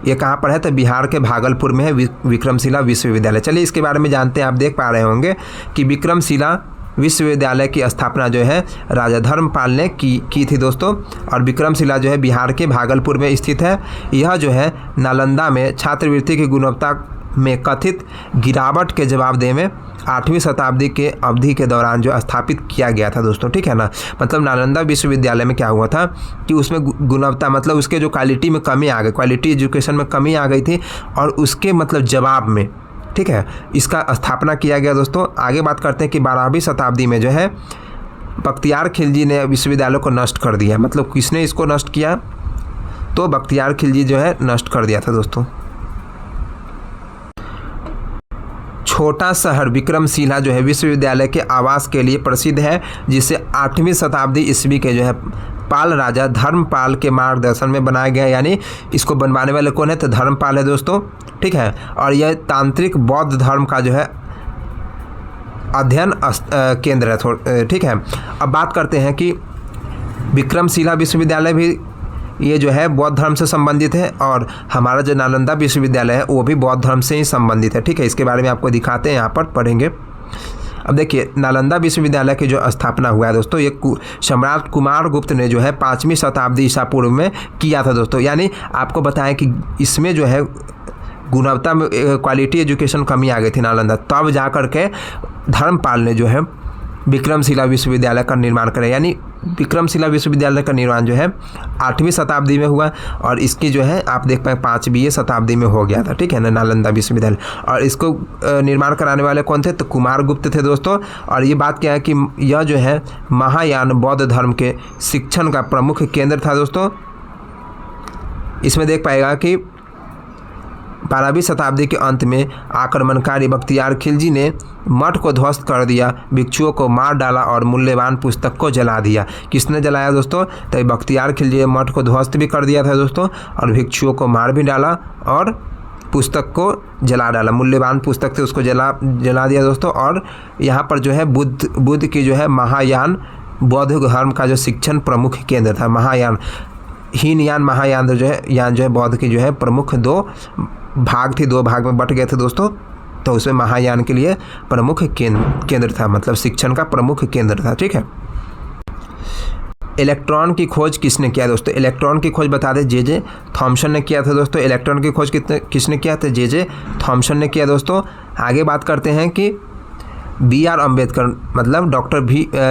Speaker 1: ये कहाँ पर है, तो बिहार के भागलपुर में है विक्रमशिला विश्वविद्यालय। चलिए इसके बारे में जानते हैं। आप देख पा रहे होंगे कि विक्रमशिला विश्वविद्यालय की स्थापना जो है राजा धर्मपाल ने की थी दोस्तों। और विक्रमशिला जो है बिहार के भागलपुर में स्थित है। यह जो है नालंदा में छात्रवृत्ति की गुणवत्ता में कथित गिरावट के जवाबदेह में 8वीं शताब्दी के अवधि के दौरान जो स्थापित किया गया था दोस्तों, ठीक है ना। मतलब नालंदा विश्वविद्यालय में क्या हुआ था कि उसमें गुणवत्ता मतलब उसके जो क्वालिटी में कमी आ गई, क्वालिटी एजुकेशन में कमी आ गई थी। और उसके मतलब जवाब में, ठीक है, इसका स्थापना किया गया दोस्तों। आगे बात करते हैं कि 12वीं शताब्दी में जो है बख्तियार खिलजी ने विश्वविद्यालय को नष्ट कर दिया। मतलब किसने इसको नष्ट किया, तो बख्तियार खिलजी जो है नष्ट कर दिया था दोस्तों। छोटा शहर विक्रमशिला जो है विश्वविद्यालय के आवास के लिए प्रसिद्ध है, जिसे 8वीं शताब्दी ईस्वी के जो है पाल राजा धर्मपाल के मार्गदर्शन में बनाया गया। यानी इसको बनवाने वाले कौन है, तो धर्मपाल है दोस्तों, ठीक है। और यह तांत्रिक बौद्ध धर्म का जो है अध्ययन केंद्र है, ठीक है। अब बात करते हैं कि विक्रमशिला विश्वविद्यालय भी ये जो है बौद्ध धर्म से संबंधित है। और हमारा जो नालंदा विश्वविद्यालय है वो भी बौद्ध धर्म से ही संबंधित है, ठीक है। इसके बारे में आपको दिखाते हैं, यहाँ पर पढ़ेंगे। अब देखिए नालंदा विश्वविद्यालय की जो स्थापना हुआ है दोस्तों, ये सम्राट कुमार गुप्त ने जो है 5वीं शताब्दी ईसा पूर्व में किया था दोस्तों। यानी आपको बताएं कि इसमें जो है गुणवत्ता में क्वालिटी एजुकेशन कमी आ गई थी नालंदा, तब जा कर के धर्मपाल ने जो है विक्रमशिला विश्वविद्यालय का निर्माण करा। यानी विक्रमशिला विश्वविद्यालय का निर्माण जो है 8वीं शताब्दी में हुआ और इसकी जो है आप देख पाए 5वीं शताब्दी में हो गया था, ठीक है ना, नालंदा विश्वविद्यालय। और इसको निर्माण कराने वाले कौन थे? तो कुमार गुप्त थे दोस्तों। और ये बात क्या है कि यह जो है महायान बौद्ध धर्म के शिक्षण का प्रमुख केंद्र था दोस्तों। इसमें देख पाएगा कि 12वीं शताब्दी के अंत में आक्रमणकारी बख्तियार खिलजी ने मठ को ध्वस्त कर दिया, भिक्षुओं को मार डाला और मूल्यवान पुस्तक को जला दिया। किसने जलाया दोस्तों? तो बख्तियार खिलजी ने मठ को ध्वस्त भी कर दिया था दोस्तों और भिक्षुओं को मार भी डाला और पुस्तक को जला डाला, मूल्यवान पुस्तक थे उसको जला दिया दोस्तों। और यहाँ पर जो है बुद्ध की जो है महायान बौद्ध धर्म का जो शिक्षण प्रमुख केंद्र था। महायान, हीनयान, महायान जो है यान जो है बौद्ध की जो है प्रमुख 2 भाग थी, 2 भाग में बट गए थे दोस्तों। तो उसमें महायान के लिए प्रमुख केंद्र था, मतलब शिक्षण का प्रमुख केंद्र था, ठीक है। इलेक्ट्रॉन की खोज किसने किया दोस्तों? इलेक्ट्रॉन की खोज बता दें जे थॉमसन ने किया था दोस्तों। इलेक्ट्रॉन की खोज किसने किया था? जे थॉमसन ने किया दोस्तों। आगे बात करते हैं कि BR अम्बेडकर मतलब डॉक्टर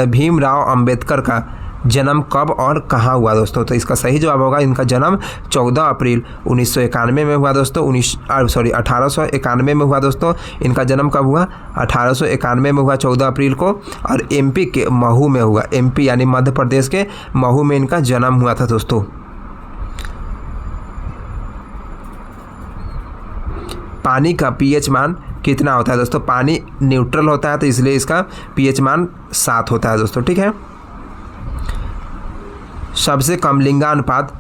Speaker 1: भीमराव अम्बेडकर का जन्म कब और कहाँ हुआ दोस्तों? तो इसका सही जवाब होगा, इनका जन्म 14 अप्रैल 1991 में हुआ दोस्तों। 1891 में हुआ दोस्तों। इनका जन्म कब हुआ? 1891 में हुआ 14 अप्रैल को। और MP के महू में हुआ, MP यानी मध्य प्रदेश के महू में इनका जन्म हुआ था दोस्तों। पानी का pH मान कितना होता है दोस्तों? पानी न्यूट्रल होता है तो इसलिए इसका pH मान 7 होता है दोस्तों, ठीक है। सबसे कम लिंगानुपात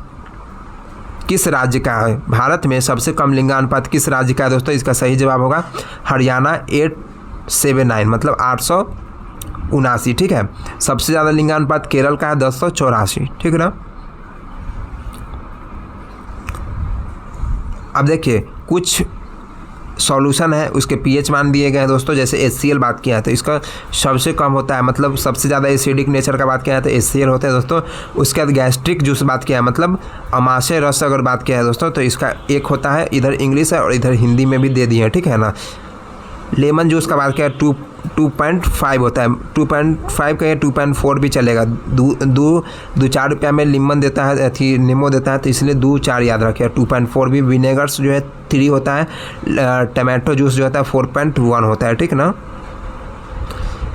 Speaker 1: किस राज्य का है? भारत में सबसे कम लिंगानुपात किस राज्य का है दोस्तों? इसका सही जवाब होगा हरियाणा 879 मतलब 879, ठीक है। सबसे ज़्यादा लिंगानुपात केरल का है 1084, ठीक है ना। अब देखिए कुछ सॉल्यूशन है उसके pH मान दिए गए हैं दोस्तों। जैसे HCl बात किया है तो इसका सबसे कम होता है, मतलब सबसे ज़्यादा एसिडिक नेचर का बात किया है तो HCl होता है दोस्तों। उसके बाद गैस्ट्रिक जूस बात किया है, मतलब अमाशय रस अगर बात किया है दोस्तों तो इसका 1 होता है, इधर इंग्लिश है और इधर हिंदी में भी दे दिए हैं, ठीक है ना। लेमन जूस का बात किया 2.5 होता है, 2.5 का 2.4 भी चलेगा। 2-4 रुपया में लीमन देता है, अथी नींबू देता है तो इसलिए 2-4 याद रखिए। 2.4 भी। विनेगर्स जो है 3 होता है, टमाटो जूस जो होता है 4.1 होता है, ठीक ना।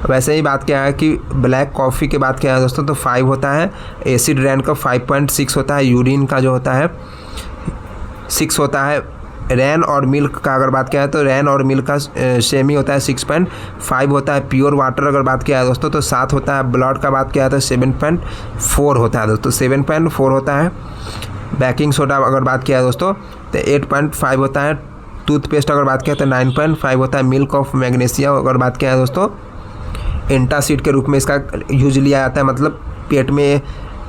Speaker 1: वैसे ही बात क्या है कि ब्लैक कॉफ़ी की बात किया है दोस्तों तो 5 होता है। एसिड रेन का 5.6 होता है। यूरिन का जो होता है 6 होता है। रैन और मिल्क का अगर बात किया है तो रैन और मिल्क का सेम ही होता है, 6.5 होता है। प्योर वाटर अगर बात किया है दोस्तों तो 7 होता है। ब्लड का बात किया है तो 7.4 होता है दोस्तों, 7.4 होता है। बेकिंग सोडा अगर बात किया है दोस्तों तो 8.5 होता है। टूथपेस्ट अगर बात किया तो 9.5 होता है। मिल्क ऑफ मैग्नीशिया अगर बात किया है दोस्तों एंटासिड के रूप में इसका यूज लिया जाता है, मतलब पेट में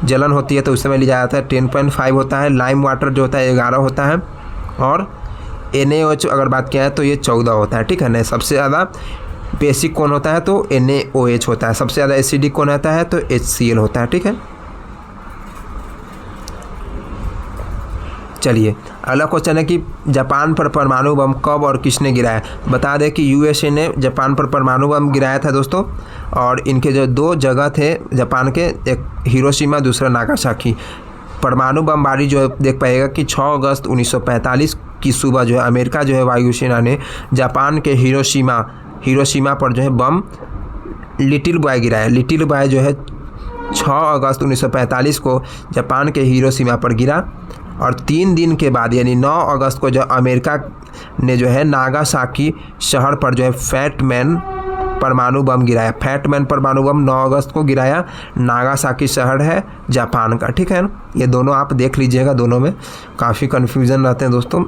Speaker 1: जलन होती है तो उस समय लिया जाता है, 10.5 होता है। लाइम वाटर जो होता है 11 होता है। और NaOH अगर बात किया है तो ये 14 होता है, ठीक है ना। सबसे ज़्यादा बेसिक कौन होता है तो NaOH होता है। सबसे ज़्यादा एसिडिक कौन होता है तो HCl होता है, ठीक है। चलिए अगला क्वेश्चन है कि जापान पर परमाणु बम कब और किसने गिराया? बता दें कि USA ने जापान पर परमाणु बम गिराया था दोस्तों। और इनके जो 2 जगह थे जापान के, एक हिरोशिमा दूसरा नागासाकी। परमाणु बमबारी जो है देख पाएगा कि 6 अगस्त 1945 की सुबह जो है अमेरिका जो है वायुसेना ने जापान के हिरोशिमा पर जो है बम लिटिल बॉय गिराया। लिटिल बॉय जो है 6 अगस्त 1945 को जापान के हिरोशिमा पर गिरा। और 3 दिन के बाद यानी 9 अगस्त को जो अमेरिका ने जो है नागासाकी शहर पर जो है फैट मैन परमाणु बम गिराया। फैट मैन परमाणु बम 9 अगस्त को गिराया। नागासाकी शहर है जापान का, ठीक है। ये दोनों आप देख लीजिएगा, दोनों में काफ़ी कन्फ्यूज़न रहते हैं दोस्तों।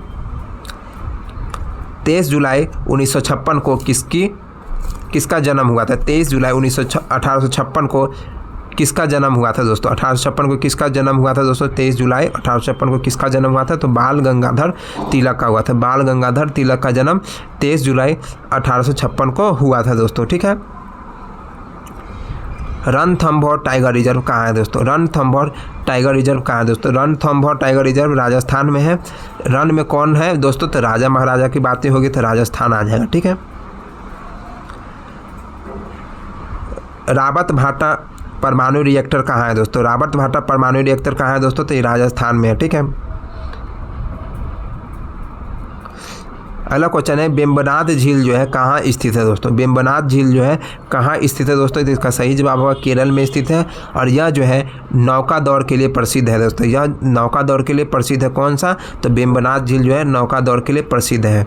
Speaker 1: 23 जुलाई 1956 को किसका जन्म हुआ था? 23 जुलाई 1856 को किसका जन्म हुआ था दोस्तों? 1856 को किसका जन्म हुआ था दोस्तों? 23 जुलाई 1856 को किसका जन्म हुआ था? तो बाल गंगाधर तिलक का हुआ था। बाल गंगाधर तिलक का जन्म 23 जुलाई 1856 को हुआ था दोस्तों, ठीक है। रणथंभौर टाइगर रिजर्व कहाँ है दोस्तों? रणथंभौर टाइगर रिजर्व कहाँ है दोस्तों? रणथंभौर टाइगर रिजर्व राजस्थान में है। रण में कौन है दोस्तों? तो राजा महाराजा की बातें होगी तो राजस्थान आ जाएगा, ठीक है। रावत भाटा परमाणु रिएक्टर कहाँ है दोस्तों? रावत भाटा परमाणु रिएक्टर कहाँ है दोस्तों? तो ये राजस्थान में है, ठीक है। अगला क्वेश्चन है वेम्बनाड झील जो है कहाँ स्थित है दोस्तों? वेम्बनाड झील जो है कहाँ स्थित है दोस्तों? तो इसका सही जवाब होगा केरल में स्थित है और यह जो है नौका दौड़ के लिए प्रसिद्ध है दोस्तों। यह नौका दौड़ के लिए प्रसिद्ध है। कौन सा? तो वेम्बनाड झील जो है नौका दौड़ के लिए प्रसिद्ध है।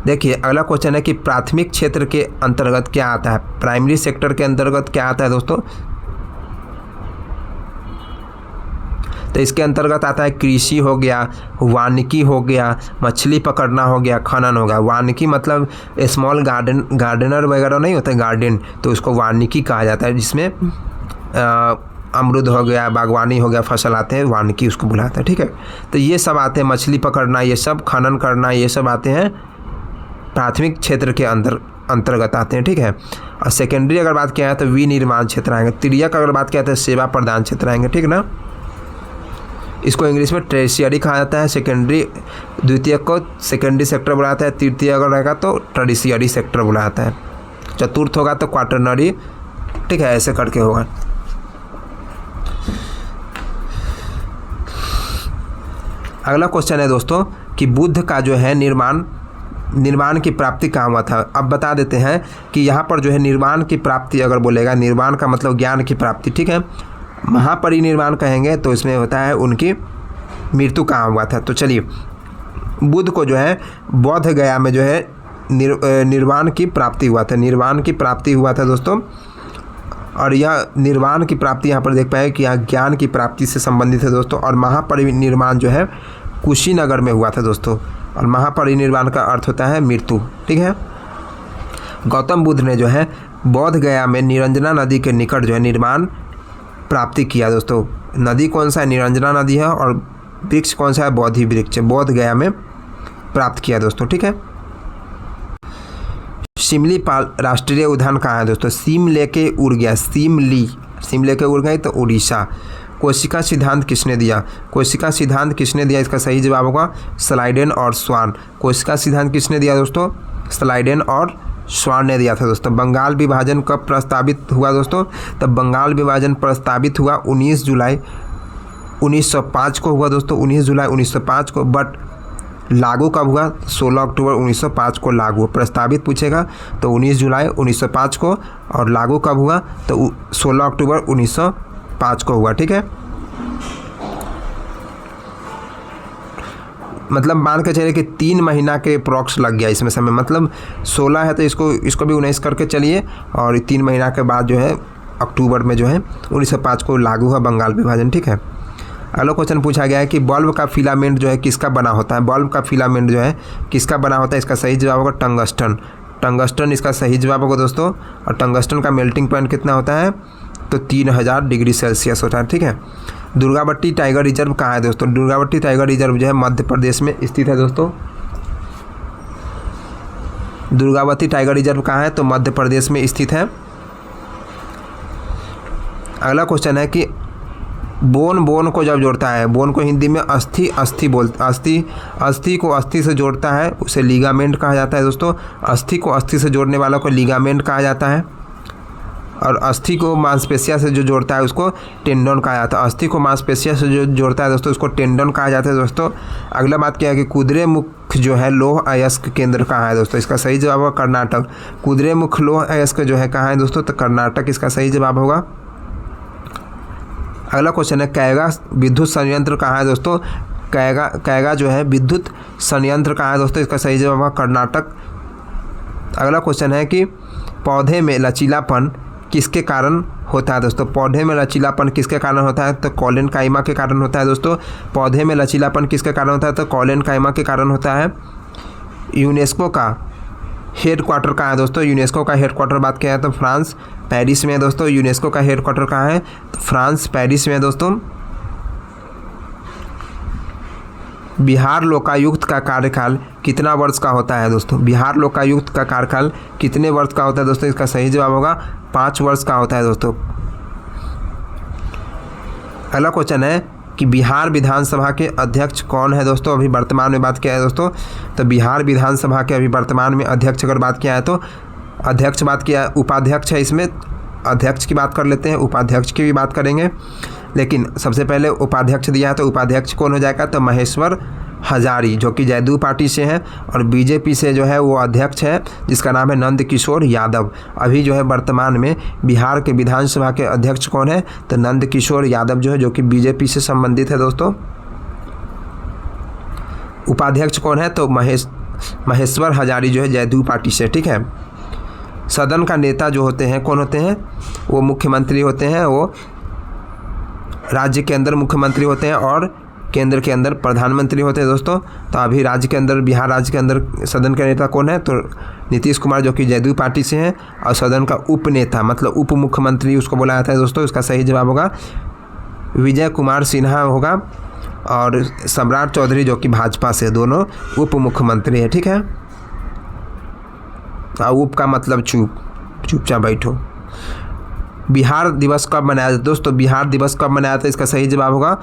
Speaker 1: देखिए अगला क्वेश्चन है कि प्राथमिक क्षेत्र के अंतर्गत क्या आता है? प्राइमरी सेक्टर के अंतर्गत क्या आता है दोस्तों? तो इसके अंतर्गत आता है कृषि हो गया, वानिकी हो गया, मछली पकड़ना हो गया, खनन हो गया। वानिकी मतलब स्मॉल गार्डनर वगैरह नहीं होता गार्डन, तो उसको वानिकी कहा जाता है, जिसमें अमरूद हो गया, बागवानी हो गया, फसल आते हैं, वानिकी उसको बुलाते हैं, ठीक है। तो ये सब आते हैं, मछली पकड़ना, ये सब खनन करना, ये सब आते हैं प्राथमिक क्षेत्र के अंतर्गत आते हैं, ठीक है। और सेकेंडरी अगर बात किया है तो विनिर्माण क्षेत्र आएंगे। तृतीयक अगर बात किया तो सेवा प्रदान क्षेत्र आएंगे, ठीक ना। इसको इंग्लिश में ट्रेशियरी कहा जाता है। सेकेंडरी द्वितीयक को सेकेंडरी सेक्टर बोला जाता है। तृतीय अगर रहेगा तो टर्शियरी सेक्टर बोला जाता है। चतुर्थ होगा तो क्वाटरनरी, ठीक है, ऐसे करके होगा। अगला क्वेश्चन है दोस्तों कि बुद्ध का जो है निर्वाण की प्राप्ति कहाँ हुआ था? अब बता देते हैं कि यहाँ पर जो है निर्वाण की प्राप्ति अगर बोलेगा, निर्वाण का मतलब ज्ञान की प्राप्ति, ठीक है। महापरिनिर्वाण कहेंगे तो इसमें होता है उनकी मृत्यु कहाँ हुआ था। तो चलिए, बुद्ध को जो है बौद्ध गया में जो है निर्वाण की प्राप्ति हुआ था। निर्वाण की प्राप्ति हुआ था दोस्तों। और यह निर्वाण की प्राप्ति यहाँ पर देख पाए कि यहाँ ज्ञान की प्राप्ति से संबंधित है दोस्तों। और महापरिनिर्वाण जो है कुशीनगर में हुआ था दोस्तों। और महापरिनिर्वाण का अर्थ होता है मृत्यु, ठीक है। गौतम बुद्ध ने जो है बौद्ध गया में निरंजना नदी के निकट जो है निर्वाण प्राप्ति किया दोस्तों। नदी कौन सा है? निरंजना नदी है। और वृक्ष कौन सा है? बोधि वृक्ष, बौद्ध गया में प्राप्त किया दोस्तों, ठीक है। सिमलीपाल राष्ट्रीय उद्यान कहाँ है दोस्तों? सिमले के उड़ गया, सिमले के उड़ गई तो उड़ीसा। कोशिका सिद्धांत किसने दिया? कोशिका सिद्धांत किसने दिया? इसका सही जवाब होगा स्लाइडेन और स्वान। कोशिका सिद्धांत किसने दिया दोस्तों? स्लाइडेन और स्वान ने दिया था दोस्तों। बंगाल विभाजन कब प्रस्तावित हुआ दोस्तों? तब बंगाल विभाजन प्रस्तावित हुआ 19 जुलाई 1905 को हुआ दोस्तों। 19 जुलाई 1905 को। बट लागू कब हुआ? 16 अक्टूबर 1905 को लागू। प्रस्तावित पूछेगा तो 19 जुलाई 1905 को। और लागू कब हुआ? तो 16 अक्टूबर 1905 को हुआ, ठीक है। मतलब मान के चलिए कि 3 महीना के अप्रॉक्स लग गया इसमें समय। मतलब 16 है तो इसको भी 19 करके चलिए। और 3 महीना के बाद जो है अक्टूबर में जो है 1905 को लागू हुआ बंगाल विभाजन, ठीक है। अगला क्वेश्चन पूछा गया है कि बल्ब का फिलामेंट जो है किसका बना होता है? बल्ब का फिलामेंट जो है किसका बना होता है? इसका सही जवाब होगा टंगस्टन। टंगस्टन इसका सही जवाब होगा दोस्तों। और टंगस्टन का मेल्टिंग पॉइंट कितना होता है? तो 3000 डिग्री सेल्सियस होता है, ठीक है। दुर्गावती टाइगर रिजर्व कहाँ है दोस्तों? दुर्गावती टाइगर रिजर्व जो है मध्य प्रदेश में स्थित है दोस्तों। दुर्गावती टाइगर रिजर्व कहाँ है? तो मध्य प्रदेश में स्थित है। अगला क्वेश्चन है कि बोन को जब जोड़ता है, बोन को हिंदी में अस्थि को अस्थि से जोड़ता है, उसे लिगामेंट कहा जाता है दोस्तों। अस्थि को अस्थि से जोड़ने वालों को लिगामेंट कहा जाता है। और अस्थि को मांसपेशिया से जो जोड़ता है उसको टेंडन कहा जाता है। अस्थि को मांसपेशिया से जो जोड़ता है दोस्तों उसको टेंडन कहा जाता है दोस्तों। अगला बात क्या है कि कुद्रेमुख जो है लौह अयस्क केंद्र कहाँ है दोस्तों? इसका सही जवाब होगा कर्नाटक। कुद्रेमुख लौह अयस्क जो है कहाँ है दोस्तों? तो कर्नाटक इसका सही जवाब होगा। अगला क्वेश्चन है कैगा विद्युत संयंत्र कहाँ है दोस्तों? कैगा जो है विद्युत संयंत्र कहाँ है दोस्तों? इसका सही जवाब होगा कर्नाटक। अगला क्वेश्चन है कि पौधे में लचीलापन किसके कारण होता है दोस्तों? पौधे में लचीलापन किसके कारण होता है? तो कॉलन काइमा के कारण होता है दोस्तों। पौधे में लचीलापन किसके कारण होता है? तो कॉलन काइमा के कारण होता है। यूनेस्को का हेड क्वार्टर कहाँ है दोस्तों? यूनेस्को का हेड क्वार्टर बात किया है तो फ्रांस पेरिस में है दोस्तों। यूनेस्को का हेड क्वार्टर कहाँ है? तो फ्रांस पेरिस में है दोस्तों। बिहार लोकायुक्त का कार्यकाल कितना वर्ष का होता है दोस्तों? बिहार लोकायुक्त का कार्यकाल कितने वर्ष का होता है दोस्तों? इसका सही जवाब होगा 5 वर्ष का होता है दोस्तों। अगला क्वेश्चन है कि बिहार विधानसभा के अध्यक्ष कौन है दोस्तों? अभी वर्तमान में बात किया है दोस्तों, तो बिहार विधानसभा के अभी वर्तमान में अध्यक्ष अगर बात किया है तो अध्यक्ष बात किया है, उपाध्यक्ष है, इसमें अध्यक्ष की बात कर लेते हैं, उपाध्यक्ष की भी बात करेंगे, लेकिन सबसे पहले उपाध्यक्ष दिया है तो उपाध्यक्ष कौन हो जाएगा? तो महेश्वर हजारी, जो कि जदयू पार्टी से हैं, और बीजेपी से जो है वो अध्यक्ष है जिसका नाम है नंद किशोर यादव। अभी जो है वर्तमान में बिहार के विधानसभा के अध्यक्ष कौन है? तो नंद किशोर यादव जो है, जो कि बीजेपी से संबंधित है दोस्तों। उपाध्यक्ष कौन है? तो महेश्वर हजारी जो है जदयू पार्टी से, ठीक है। सदन का नेता जो होते हैं कौन होते हैं? वो मुख्यमंत्री होते हैं, वो राज्य के अंदर मुख्यमंत्री होते हैं और केंद्र के अंदर प्रधानमंत्री होते हैं दोस्तों। तो अभी राज्य के अंदर, बिहार राज्य के अंदर सदन का नेता कौन है? तो नीतीश कुमार, जो कि जदयू पार्टी से हैं, और सदन का उप नेता मतलब उप मुख्यमंत्री उसको बोला जाता है दोस्तों। इसका सही जवाब होगा विजय कुमार सिन्हा होगा, और सम्राट चौधरी जो कि भाजपा से, दोनों उप मुख्यमंत्री है, ठीक है। उप का मतलब चुपचाप बैठो। बिहार दिवस कब मनाया जाता है दोस्तों? बिहार दिवस कब मनाया जाता है? इसका सही जवाब होगा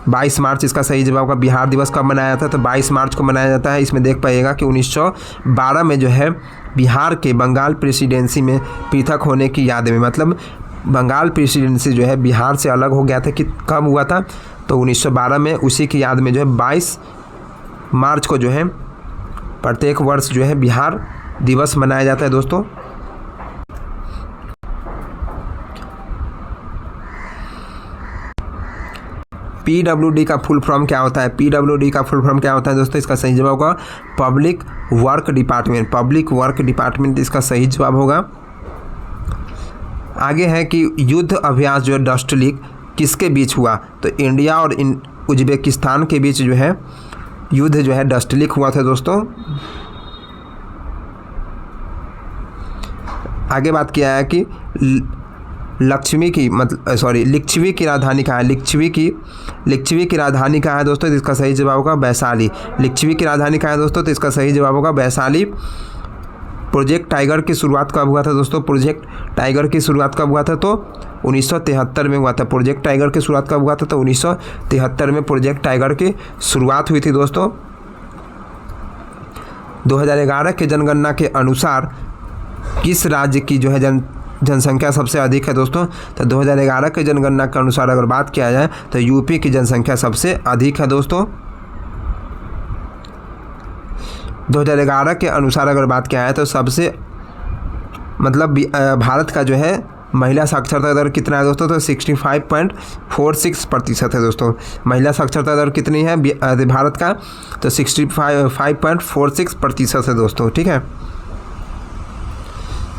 Speaker 1: 22 मार्च। इसका सही जवाब होगा बिहार दिवस कब मनाया जाता है? तो 22 मार्च को मनाया जाता है। इसमें देख पाइएगा कि 1912 में जो है बिहार के बंगाल प्रेसिडेंसी में पृथक होने की याद में, मतलब बंगाल प्रेसिडेंसी जो है बिहार से अलग हो गया था, कि कब हुआ था? तो 1912 में। उसी की याद में जो है 22 मार्च को जो है प्रत्येक वर्ष जो है बिहार दिवस मनाया जाता है दोस्तों। PWD का फुल फॉर्म क्या होता है? PWD का फुल फॉर्म क्या होता है दोस्तों? इसका सही जवाब होगा public work department. Public work department इसका सही जवाब होगा। आगे है कि युद्ध अभ्यास जो है डस्ट लीग किसके बीच हुआ? तो इंडिया और उज्बेकिस्तान के बीच जो है युद्ध जो है डस्ट लीग हुआ था दोस्तों। आगे बात किया है कि लिच्छवी की राजधानी कहाँ है? लिच्छवी की राजधानी कहाँ है दोस्तों? तो इसका सही जवाब होगा वैशाली। लिच्छवी की राजधानी कहाँ है दोस्तों? तो इसका सही जवाब होगा वैशाली। प्रोजेक्ट टाइगर की शुरुआत कब हुआ था दोस्तों? प्रोजेक्ट टाइगर की शुरुआत कब हुआ था? तो 1973 में हुआ था। प्रोजेक्ट टाइगर की शुरुआत कब हुआ था? तो 1973 में प्रोजेक्ट टाइगर की शुरुआत हुई थी दोस्तों। 2011 के जनगणना के अनुसार किस राज्य की जो है जनसंख्या सबसे अधिक है दोस्तों? तो 2011 के जनगणना के अनुसार अगर बात किया जाए तो यूपी की जनसंख्या सबसे अधिक है दोस्तों। 2011 के अनुसार अगर बात किया जाए तो सबसे मतलब भारत का जो है महिला साक्षरता दर कितना है दोस्तों? तो 65.46% है दोस्तों। महिला साक्षरता दर कितनी है भारत का? तो 65.46% है दोस्तों, ठीक है।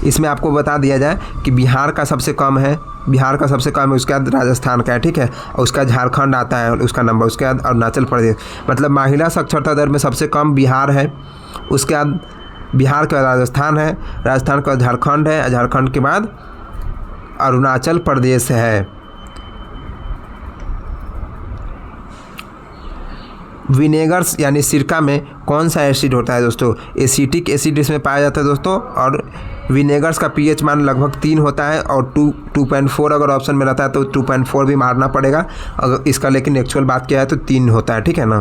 Speaker 1: इसमें आपको बता दिया जाए कि बिहार का सबसे कम है, उसके बाद राजस्थान का है, ठीक है, और उसका झारखंड आता है उसका नंबर, उसके बाद अरुणाचल प्रदेश। मतलब महिला साक्षरता दर में सबसे कम बिहार है, उसके बाद बिहार का राजस्थान है, राजस्थान का झारखंड है, झारखंड के बाद अरुणाचल प्रदेश है। विनेगर्स यानी सिरका में कौन सा एसिड होता है दोस्तों? एसिटिक एसिड इसमें पाया जाता है दोस्तों। और विनेगर्स का पीएच मान लगभग 3 होता है, और 2.4 अगर ऑप्शन में रहता है तो 2.4 भी मारना पड़ेगा अगर इसका, लेकिन एक्चुअल बात किया है तो 3 होता है, ठीक है ना।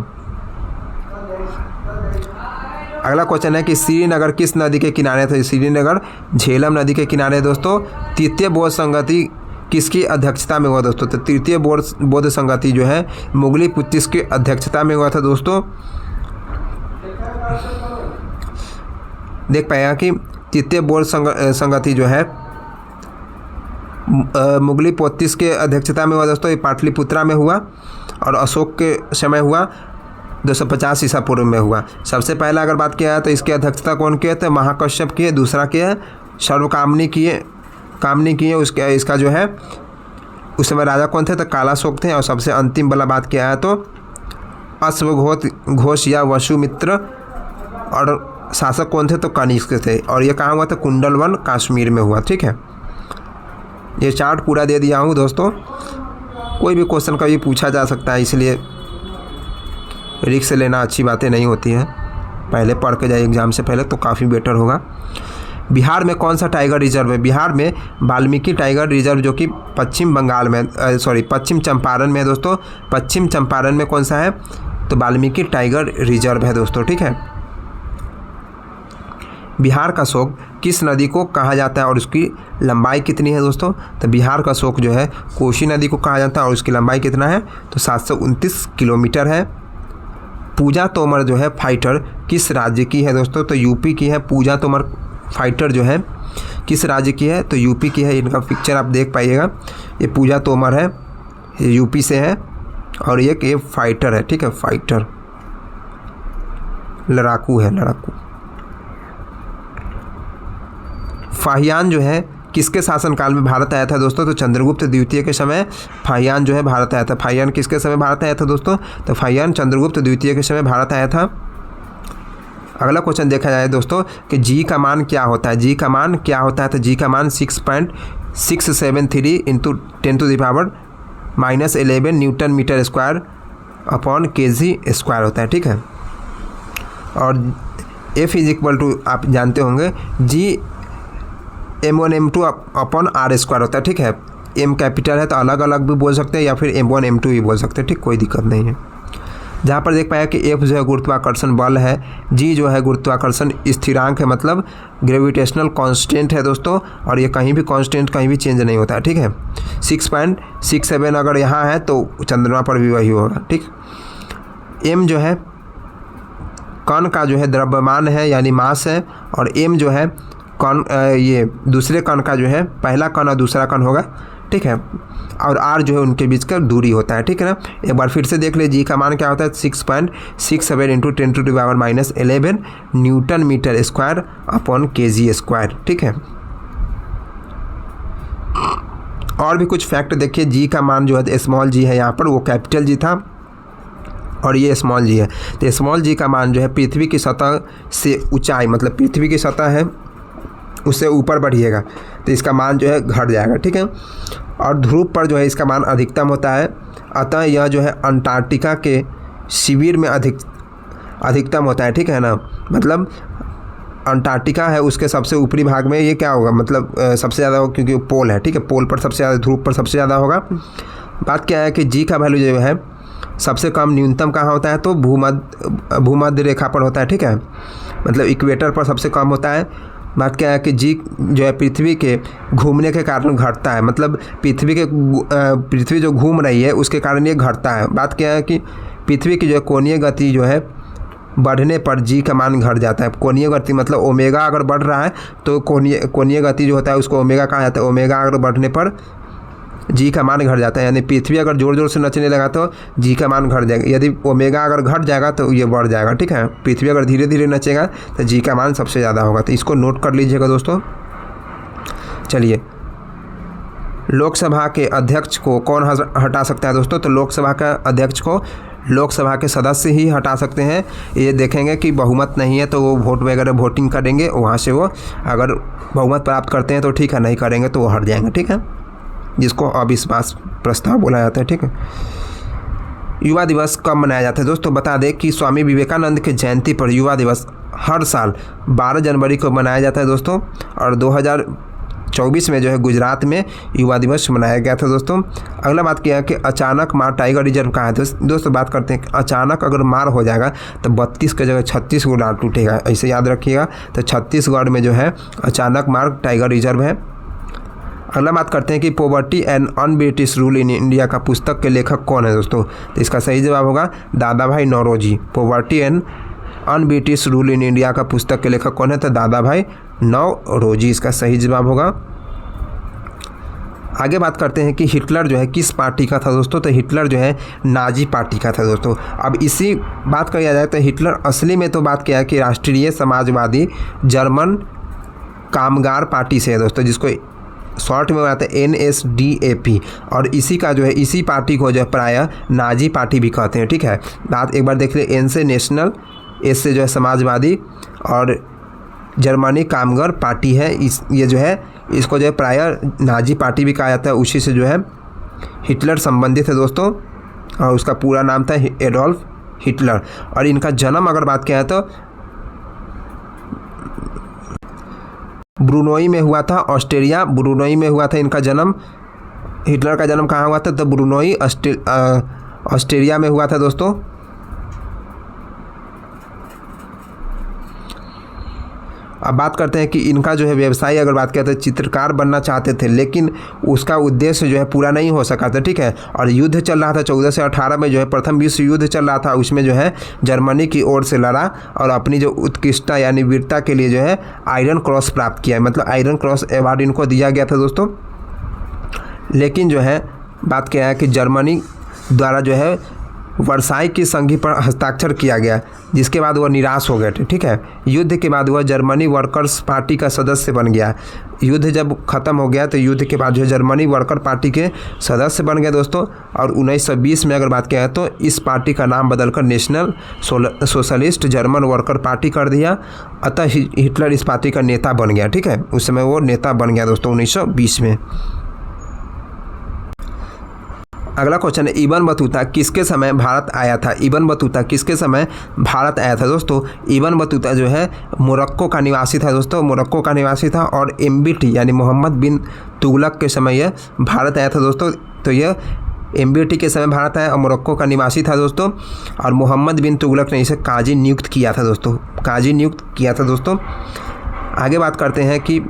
Speaker 1: अगला क्वेश्चन है कि श्रीनगर किस नदी के किनारे थे? श्रीनगर झेलम नदी के किनारे दोस्तों। तृतीय बौद्ध संगति किसकी अध्यक्षता में हुआ दोस्तों? तो तृतीय बौद्ध संगति जो है मुगली पुत्तिस की अध्यक्षता में हुआ था दोस्तों। देख पाएगा कि तृतीय बौद्ध संगति जो है मुगली पुत्तिस के अध्यक्षता में हुआ दोस्तों। ये पाटलिपुत्रा में हुआ और अशोक के समय हुआ, 250 ईसा पूर्व में हुआ। सबसे पहला अगर बात किया जाए तो इसकी अध्यक्षता कौन की है? तो महाकश्यप की है। दूसरा की है सर्वकामनी की है, उसके इसका जो है उस समय राजा कौन थे? तो कालाशोक थे। और सबसे अंतिम वाला बात किया है तो अश्वघोष या वसुमित्र, और शासक कौन थे? तो कनिष्क थे। और ये कहाँ हुआ था? कुंडलवन कश्मीर में हुआ, ठीक है। ये चार्ट पूरा दे दिया हूँ दोस्तों, कोई भी क्वेश्चन कभी पूछा जा सकता है, इसलिए रिस्क लेना अच्छी बातें नहीं होती हैं, पहले पढ़ के जाइए एग्ज़ाम से पहले तो काफ़ी बेटर होगा। बिहार में कौन सा टाइगर रिजर्व है? बिहार में वाल्मीकि टाइगर रिजर्व जो कि पश्चिम बंगाल में पश्चिम चंपारण में है दोस्तों। पश्चिम चंपारण में कौन सा है? तो वाल्मीकि टाइगर रिजर्व है दोस्तों, ठीक है। बिहार का शोक किस नदी को कहा जाता है और उसकी लंबाई कितनी है दोस्तों? तो बिहार का शोक जो है कोसी नदी को कहा जाता है और उसकी लंबाई कितना है? तो 729 किलोमीटर है। पूजा तोमर जो है फाइटर किस राज्य की है दोस्तों? तो यूपी की है। पूजा तोमर फाइटर जो है किस राज्य की है? तो यूपी की है। इनका पिक्चर आप देख पाइएगा, ये पूजा तोमर है, ये यूपी से है और ये फाइटर है, ठीक है, फाइटर, लड़ाकू है, लड़ाकू। फाहियान जो है किसके शासनकाल में भारत आया था दोस्तों? तो चंद्रगुप्त द्वितीय के समय फाहियान जो है भारत आया था। फाहियान किसके समय भारत आया था दोस्तों? तो फाहियान चंद्रगुप्त द्वितीय के समय भारत आया था। अगला क्वेश्चन देखा जाए दोस्तों कि जी का मान क्या होता है? जी का मान क्या होता है? तो जी का मान 6.673 into 10⁻⁻11 newton metre square upon kg square होता है, ठीक है। और F इज इक्वल टू आप जानते होंगे जी m1 m2 upon r square होता है, ठीक है। m कैपिटल है तो अलग अलग भी बोल सकते हैं या फिर m1 m2 भी बोल सकते हैं, ठीक, कोई दिक्कत नहीं है। जहाँ पर देख पाया कि F जो है गुरुत्वाकर्षण बल है, G जो है गुरुत्वाकर्षण स्थिरांक है, मतलब ग्रेविटेशनल कांस्टेंट है दोस्तों, और ये कहीं भी कांस्टेंट कहीं भी चेंज नहीं होता है, ठीक है। 6.67 अगर यहाँ है तो चंद्रमा पर भी वही होगा, ठीक। M जो है कण का जो है द्रव्यमान है यानी मास है, और M जो है कण ये दूसरे कण का जो है पहला कण और दूसरा कण होगा, ठीक है। और r जो है उनके बीच का दूरी होता है, ठीक है ना। एक बार फिर से देख ले, जी का मान क्या होता है? 6.67 into 10⁻⁻11 newton metre square upon kg square, ठीक है। और भी कुछ फैक्ट देखिए, जी का मान जो है स्मॉल जी है, यहाँ पर वो कैपिटल जी था और ये स्मॉल जी है। तो स्मॉल जी का मान जो है पृथ्वी की सतह से ऊंचाई, मतलब पृथ्वी की सतह है उससे ऊपर बढ़िएगा तो इसका मान जो है घट जाएगा, ठीक है। और ध्रुव पर जो है इसका मान अधिकतम होता है, अतः यह जो है अंटार्कटिका के शिविर में अधिकतम होता है, ठीक है ना। मतलब अंटार्कटिका है उसके सबसे ऊपरी भाग में ये क्या होगा, मतलब सबसे ज़्यादा होगा क्योंकि वो पोल है, ठीक है। पोल पर सबसे ज़्यादा, ध्रुव पर सबसे ज़्यादा होगा। बात क्या है कि जी का वैल्यू जो है सबसे कम न्यूनतम कहाँ होता है? तो भूमध्य रेखा पर होता है, ठीक है, मतलब इक्वेटर पर सबसे कम होता है। बात क्या है कि जी जो है पृथ्वी के घूमने के कारण घटता है, मतलब पृथ्वी जो घूम रही है उसके कारण ये घटता है। बात क्या है कि पृथ्वी की जो कोणीय गति जो है बढ़ने पर जी का मान घट जाता है। कोणीय गति मतलब ओमेगा अगर बढ़ रहा है तो कोणीय गति जो होता है उसको ओमेगा कहा जाता है। ओमेगा अगर बढ़ने पर जी का मान घट जाता है, यानी पृथ्वी अगर जोर जोर से नचने लगा तो जी का मान घट जाएगा। यदि ओमेगा अगर घट जाएगा तो ये बढ़ जाएगा, ठीक है। पृथ्वी अगर धीरे धीरे नचेगा तो जी का मान सबसे ज़्यादा होगा, तो इसको नोट कर लीजिएगा दोस्तों। चलिए, लोकसभा के अध्यक्ष को कौन हटा सकता है दोस्तों? तो लोकसभा का अध्यक्ष को लोकसभा के सदस्य ही हटा सकते हैं। ये देखेंगे कि बहुमत नहीं है तो वो वोट वगैरह वोटिंग करेंगे, वहाँ से वो अगर बहुमत प्राप्त करते हैं तो ठीक है, नहीं करेंगे तो वो हट जाएंगे, ठीक है, जिसको अविश्वास प्रस्ताव बोला जाता है, ठीक है। युवा दिवस कब मनाया जाता है दोस्तों? बता दें कि स्वामी विवेकानंद की जयंती पर युवा दिवस हर साल 12 जनवरी को मनाया जाता है दोस्तों, और 2024 में जो है गुजरात में युवा दिवस मनाया गया था दोस्तों। अगला बात क्या है कि अचानक मार टाइगर रिजर्व कहाँ है? दोस्तों बात करते हैं कि अचानक अगर मार हो जाएगा तो 32 की जगह 36 गुना टूटेगा, ऐसे याद रखिएगा। तो छत्तीसगढ़ में जो है अचानक मार टाइगर रिजर्व है। अगला बात करते हैं कि poverty and un British rule in India का पुस्तक के लेखक कौन है दोस्तों? तो इसका सही जवाब होगा Dadabhai Naoroji. Poverty and un British rule in India का पुस्तक के लेखक कौन है? तो दादा भाई नौरोजी इसका सही जवाब होगा। आगे बात करते हैं कि हिटलर जो है किस पार्टी का था दोस्तों? तो हिटलर जो है नाजी पार्टी का था दोस्तों। अब इसी बात किया जाए तो हिटलर असली में तो बात क्या है कि राष्ट्रीय समाजवादी जर्मन कामगार पार्टी से है दोस्तों, जिसको शॉर्ट में बनाते हैं NSDAP, और इसी का जो है इसी पार्टी को जो है प्रायः नाजी पार्टी भी कहते हैं, ठीक है। बात एक बार देख ले, N से नेशनल, S से जो है समाजवादी, और जर्मनी कामगार पार्टी है, ये जो है इसको जो है प्रायः नाजी पार्टी भी कहा जाता है। उसी से जो है हिटलर संबंधित है दोस्तों, और उसका पूरा नाम था एडोल्फ हिटलर। और इनका जन्म अगर बात किया तो ब्रुनोई में हुआ था, ऑस्ट्रिया ब्रुनोई में हुआ था इनका जन्म। हिटलर का जन्म कहाँ हुआ था? तो ब्रुनोई ऑस्ट्रिया में हुआ था दोस्तों। अब बात करते हैं कि इनका जो है व्यवसाय अगर बात किया तो चित्रकार बनना चाहते थे, लेकिन उसका उद्देश्य जो है पूरा नहीं हो सका था, ठीक है। और युद्ध चल रहा था 14 से 18 में जो है प्रथम विश्व युद्ध चल रहा था, उसमें जो है जर्मनी की ओर से लड़ा और अपनी जो उत्कृष्टता यानी वीरता के लिए जो है आयरन क्रॉस प्राप्त किया, मतलब आयरन क्रॉस अवार्ड इनको दिया गया था दोस्तों। लेकिन जो है बात क्या है कि जर्मनी द्वारा जो है वर्साई की संधि पर हस्ताक्षर किया गया, जिसके बाद वह निराश हो गए थे, ठीक है। युद्ध के बाद वह जर्मनी वर्कर्स पार्टी का सदस्य बन गया। युद्ध जब ख़त्म हो गया तो युद्ध के बाद जो है जर्मनी वर्कर पार्टी के सदस्य बन गए दोस्तों। और 1920 में अगर बात किया है तो इस पार्टी का नाम बदलकर national socialist German worker party कर दिया। अतः हिटलर इस पार्टी का नेता बन गया, ठीक है। उस समय वो नेता बन गया दोस्तों 1920 में। अगला क्वेश्चन है इब्न बतूता किसके समय भारत आया था? इब्न बतूता किसके समय भारत आया था दोस्तों? इब्न बतूता जो है मोरक्को का निवासी था दोस्तों, मोरक्को का निवासी था। और MBT यानी मोहम्मद बिन तुगलक के समय यह भारत आया था दोस्तों। तो यह MBT के समय भारत आया और मोरक्को का निवासी था दोस्तों। और मोहम्मद बिन तुगलक ने इसे काजी नियुक्त किया था दोस्तों, काजी नियुक्त किया था दोस्तों। आगे बात करते हैं कि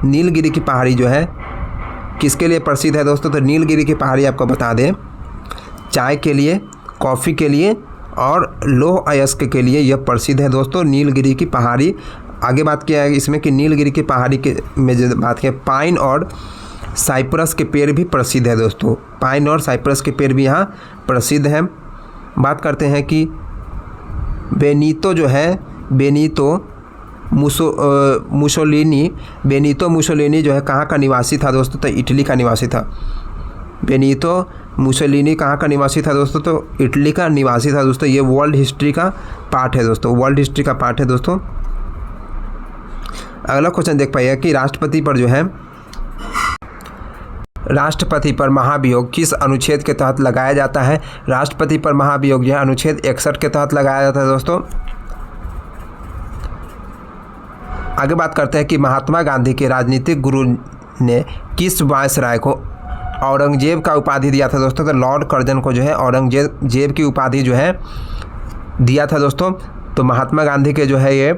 Speaker 1: नीलगिरी की पहाड़ी जो है किसके लिए प्रसिद्ध है दोस्तों? तो नीलगिरी की पहाड़ी आपको बता दें चाय के लिए, कॉफ़ी के लिए और लौह अयस्क के लिए यह प्रसिद्ध है दोस्तों, नीलगिरी की पहाड़ी। आगे बात किया है इसमें कि नीलगिरी की पहाड़ी के में जो बात किया पाइन और साइप्रस के पेड़ भी प्रसिद्ध है दोस्तों, पाइन और साइप्रस के पेड़ भी यहाँ प्रसिद्ध हैं। बात करते हैं कि बेनीतो जो है बेनीतो मुसोलिनी जो है कहाँ का निवासी था दोस्तों? तो इटली का निवासी था। बेनीतो मुसोलिनी कहाँ का निवासी था दोस्तों? तो इटली का निवासी था दोस्तों। ये वर्ल्ड हिस्ट्री का पार्ट है दोस्तों, वर्ल्ड हिस्ट्री का पार्ट है दोस्तों। अगला क्वेश्चन देख पाइएगा कि राष्ट्रपति पर जो है राष्ट्रपति पर महाभियोग किस अनुच्छेद के तहत लगाया जाता है? राष्ट्रपति पर महाभियोग यह अनुच्छेद 61 के तहत लगाया जाता है दोस्तों। आगे बात करते हैं कि महात्मा गांधी के राजनीतिक गुरु ने किस वायसराय को औरंगजेब का उपाधि दिया था दोस्तों? तो लॉर्ड कर्जन को जो है औरंगजेब की उपाधि जो है दिया था दोस्तों। तो महात्मा गांधी के जो है ये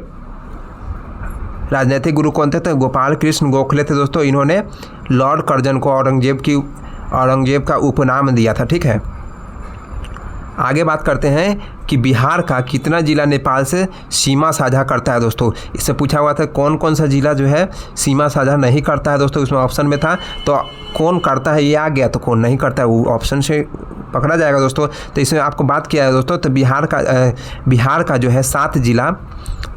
Speaker 1: राजनीतिक गुरु कौन थे? तो गोपाल कृष्ण गोखले थे दोस्तों। इन्होंने लॉर्ड कर्जन को औरंगजेब का उपनाम दिया था, ठीक है। आगे बात करते हैं कि बिहार का कितना जिला नेपाल से सीमा साझा करता है दोस्तों? इससे पूछा हुआ था कौन कौन सा जिला जो है सीमा साझा नहीं करता है दोस्तों, उसमें ऑप्शन में था। तो कौन करता है ये आ गया, तो कौन नहीं करता है वो ऑप्शन से पकड़ा जाएगा दोस्तों। तो इसमें आपको बात किया है दोस्तों, तो बिहार का जो है 7 जिला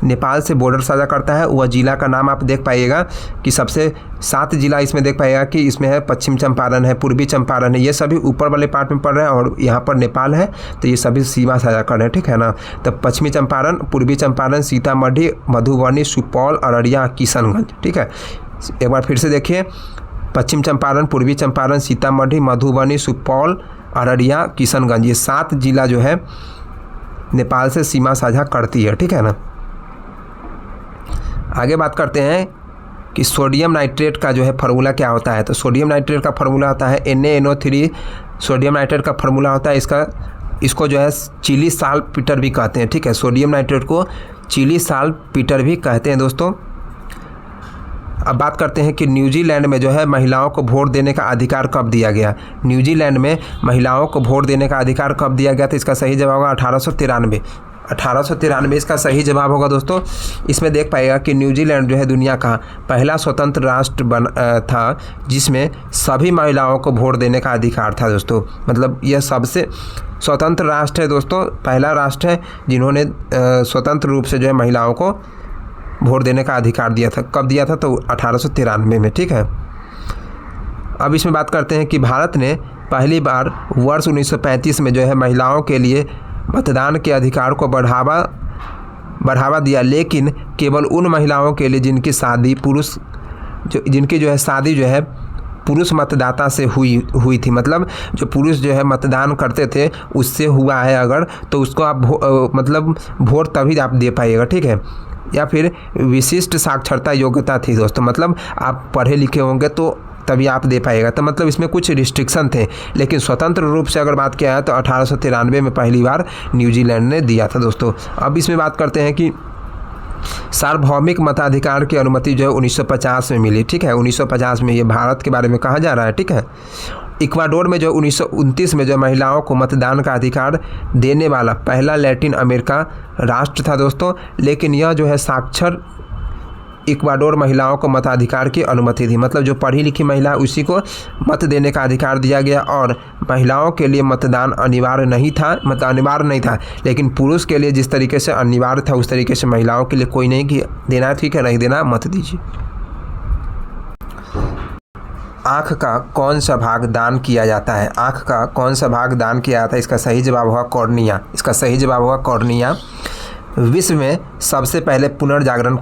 Speaker 1: नेपाल से बॉर्डर साझा करता है। वह जिला का नाम आप देख पाइएगा कि सबसे 7 जिला इसमें देख पाइएगा कि इसमें है पश्चिम चंपारण है, पूर्वी चंपारण है, ये सभी ऊपर वाले पार्ट में पड़ रहे हैं और यहाँ पर नेपाल है, तो ये सभी सीमा साझा कर रहे हैं, ठीक है ना। तो पश्चिमी चंपारण, पूर्वी चंपारण, सीतामढ़ी, मधुबनी, सुपौल, अररिया, किशनगंज, ठीक है। एक बार फिर से देखिए, पश्चिम चंपारण, पूर्वी चंपारण, सीतामढ़ी, मधुबनी, सुपौल, अररिया, किशनगंज, ये 7 जिला जो है नेपाल से सीमा साझा करती है, ठीक है ना। आगे बात करते हैं कि सोडियम नाइट्रेट का जो है फार्मूला क्या होता है? तो सोडियम नाइट्रेट का फार्मूला होता है NaNO3। सोडियम नाइट्रेट का फार्मूला होता है इसको जो है चिली साल्टपीटर भी कहते हैं, ठीक है। सोडियम नाइट्रेट को चिली साल्टपीटर भी कहते हैं दोस्तों। अब बात करते हैं कि न्यूजीलैंड में जो है महिलाओं को वोट देने का अधिकार कब दिया गया? न्यूजीलैंड में महिलाओं को वोट देने का अधिकार कब दिया गया? तो इसका सही जवाब होगा 1893 इसका सही जवाब होगा दोस्तों। इसमें देख पाएगा कि न्यूजीलैंड जो है दुनिया का पहला स्वतंत्र राष्ट्र था जिसमें सभी महिलाओं को वोट देने का अधिकार था दोस्तों। मतलब यह सबसे स्वतंत्र राष्ट्र है दोस्तों, पहला राष्ट्र है जिन्होंने स्वतंत्र रूप से जो है महिलाओं को वोट देने का अधिकार दिया था। कब दिया था? तो 1893 में, ठीक है। अब इसमें बात करते हैं कि भारत ने पहली बार वर्ष 1935 में जो है महिलाओं के लिए मतदान के अधिकार को बढ़ावा दिया, लेकिन केवल उन महिलाओं के लिए जिनकी शादी जो है पुरुष मतदाता से हुई थी, मतलब जो पुरुष जो है मतदान करते थे उससे हुआ है अगर, तो उसको आप मतलब वोट तभी आप दे पाइएगा, ठीक है। या फिर विशिष्ट साक्षरता योग्यता थी दोस्तों, मतलब आप पढ़े लिखे होंगे तो तभी आप दे पाएगा, तो मतलब इसमें कुछ रिस्ट्रिक्शन थे। लेकिन स्वतंत्र रूप से अगर बात किया है तो 1893 में पहली बार न्यूजीलैंड ने दिया था दोस्तों। अब इसमें बात करते हैं कि सार्वभौमिक मताधिकार की अनुमति जो है 1950 में मिली, ठीक है। 1950 में ये भारत के बारे में कहा जा रहा है, ठीक है। इक्वाडोर में जो 1929 में जो महिलाओं को मतदान का अधिकार देने वाला पहला लैटिन अमेरिका राष्ट्र था दोस्तों, लेकिन यह जो है साक्षर इक्वाडोर महिलाओं को मताधिकार की अनुमति थी, मतलब जो पढ़ी लिखी महिला उसी को मत देने का अधिकार दिया गया, और महिलाओं के लिए मतदान अनिवार्य नहीं था, मतलब अनिवार्य नहीं था, लेकिन पुरुष के लिए जिस तरीके से अनिवार्य था उस तरीके से महिलाओं के लिए कोई नहीं कि देना, ठीक है, नहीं देना मत दीजिए। आँख का कौन सा भाग दान किया जाता है? आँख का कौन सा भाग दान किया जाता है? इसका सही जवाब होगा कॉर्निया। इसका सही जवाब होगा कॉर्निया। विश्व में सबसे पहले पुनर्जागरण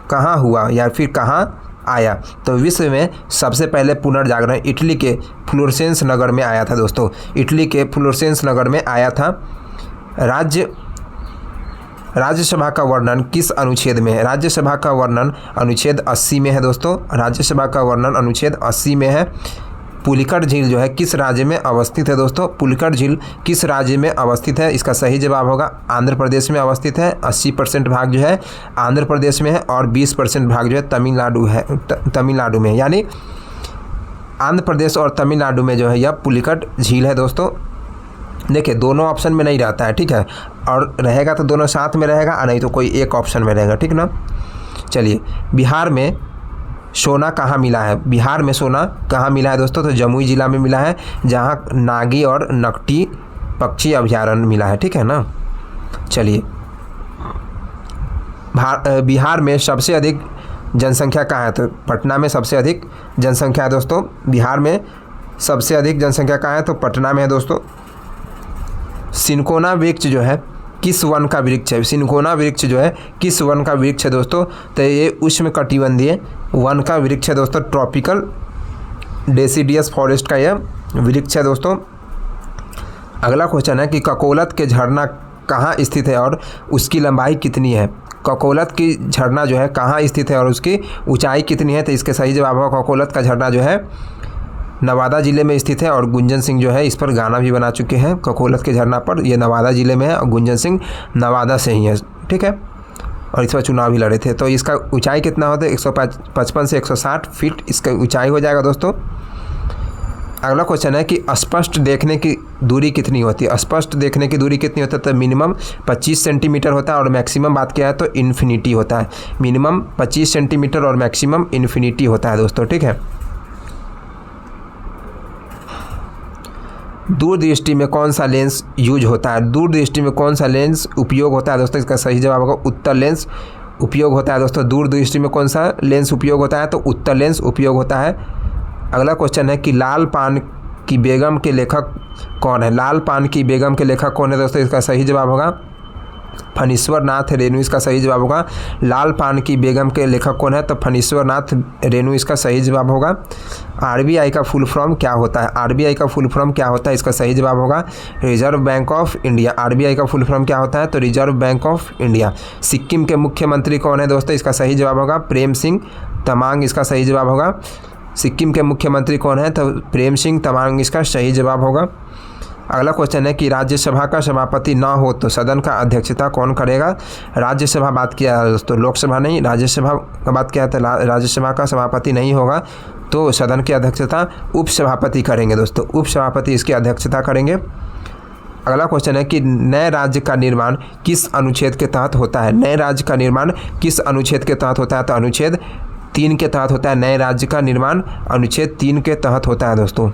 Speaker 1: कहाँ हुआ या फिर कहाँ आया? तो विश्व में सबसे पहले पुनर्जागरण इटली के फ्लोरेंस नगर में आया था दोस्तों। इटली के फ्लोरेंस नगर में आया था। राज्यसभा का वर्णन किस अनुच्छेद में है? राज्यसभा का वर्णन अनुच्छेद 80 में है दोस्तों। राज्यसभा का वर्णन अनुच्छेद 80 में है। पुलिकट झील जो है किस राज्य में अवस्थित है दोस्तों? पुलिकट झील किस राज्य में अवस्थित है? इसका सही जवाब होगा आंध्र प्रदेश में अवस्थित है। 80% भाग जो है आंध्र प्रदेश में है और 20% भाग जो है तमिलनाडु में, यानी आंध्र प्रदेश और तमिलनाडु में जो है यह पुलिकट झील है दोस्तों। देखिए दोनों ऑप्शन में नहीं रहता है, ठीक है, और रहेगा तो दोनों साथ में रहेगा और नहीं तो कोई एक ऑप्शन में रहेगा, ठीक ना। चलिए, बिहार में सोना कहाँ मिला है? बिहार में सोना कहाँ मिला है दोस्तों? तो जमुई जिला में मिला है, जहाँ नागी और नकटी पक्षी अभयारण्य मिला है, ठीक है ना। चलिए, बिहार में सबसे अधिक जनसंख्या कहाँ है? तो पटना में सबसे अधिक जनसंख्या है दोस्तों। बिहार में सबसे अधिक जनसंख्या कहाँ है? तो पटना में है दोस्तों। सिनकोना वृक्ष जो है किस वन का वृक्ष है? सिनकोना वृक्ष जो है किस वन का वृक्ष है दोस्तों? तो ये उष्णकटिबंधीय वन का वृक्ष है दोस्तों। ट्रॉपिकल डेसिडियस फॉरेस्ट का यह वृक्ष है दोस्तों। अगला क्वेश्चन है कि ककोलत के झरना कहाँ स्थित है और उसकी लंबाई कितनी है? ककोलत की झरना जो है कहाँ स्थित है और उसकी ऊंचाई कितनी है? तो इसके सही जवाब होगा ककोलत का झरना जो है नवादा ज़िले में स्थित है, और गुंजन सिंह जो है इस पर गाना भी बना चुके हैं। ककोलत के झरना पर, ये नवादा ज़िले में है और गुंजन सिंह नवादा से ही है, ठीक है, और इस पर चुनाव भी लड़े थे। तो इसका ऊंचाई कितना होता है? 155 से 160 फीट इसका ऊंचाई हो जाएगा दोस्तों। अगला क्वेश्चन है कि स्पष्ट देखने की दूरी कितनी होती है? स्पष्ट देखने की दूरी कितनी होती है? तो मिनिमम 25 सेंटीमीटर होता है और मैक्सिमम बात किया है तो इन्फिनिटी होता है। मिनिमम 25 सेंटीमीटर और मैक्सिमम इन्फिनिटी होता है दोस्तों, ठीक है। दूरदृष्टि में कौन सा लेंस यूज होता है? दूरदृष्टि में कौन सा लेंस उपयोग होता है दोस्तों? इसका सही जवाब होगा उत्तल लेंस उपयोग होता है दोस्तों। दूरदृष्टि में कौन सा लेंस उपयोग होता है? तो उत्तल लेंस उपयोग होता है। अगला क्वेश्चन है कि लाल पान की बेगम के लेखक कौन है? लाल पान की बेगम के लेखक कौन है दोस्तों? इसका सही जवाब होगा फणीश्वर नाथ रेणु। इसका सही जवाब होगा लाल पान की बेगम के लेखक कौन है? तो फणीश्वर नाथ रेणु इसका सही जवाब होगा। आरबीआई का फुल फॉर्म क्या होता है? आरबीआई का फुल फॉर्म क्या होता है? इसका सही जवाब होगा reserve bank of India. RBI का फुल फॉर्म क्या होता है? तो reserve bank of India. Sikkim के मुख्यमंत्री कौन है दोस्तों? इसका सही जवाब होगा प्रेम सिंह तमांग। इसका सही जवाब होगा सिक्किम के मुख्यमंत्री कौन है? तो प्रेम सिंह तमांग इसका सही जवाब होगा। अगला क्वेश्चन है कि राज्यसभा का सभापति ना हो तो सदन का अध्यक्षता कौन करेगा? राज्यसभा बात किया है दोस्तों, लोकसभा नहीं, राज्यसभा का बात किया है तो राज्यसभा का सभापति नहीं होगा तो सदन की अध्यक्षता उपसभापति करेंगे दोस्तों। उपसभापति इसकी अध्यक्षता करेंगे। अगला क्वेश्चन है कि नए राज्य का निर्माण किस अनुच्छेद के तहत होता है? नए राज्य का निर्माण किस अनुच्छेद के तहत होता है? तो अनुच्छेद 3 के तहत होता है। नए राज्य का निर्माण अनुच्छेद 3 के तहत होता है दोस्तों।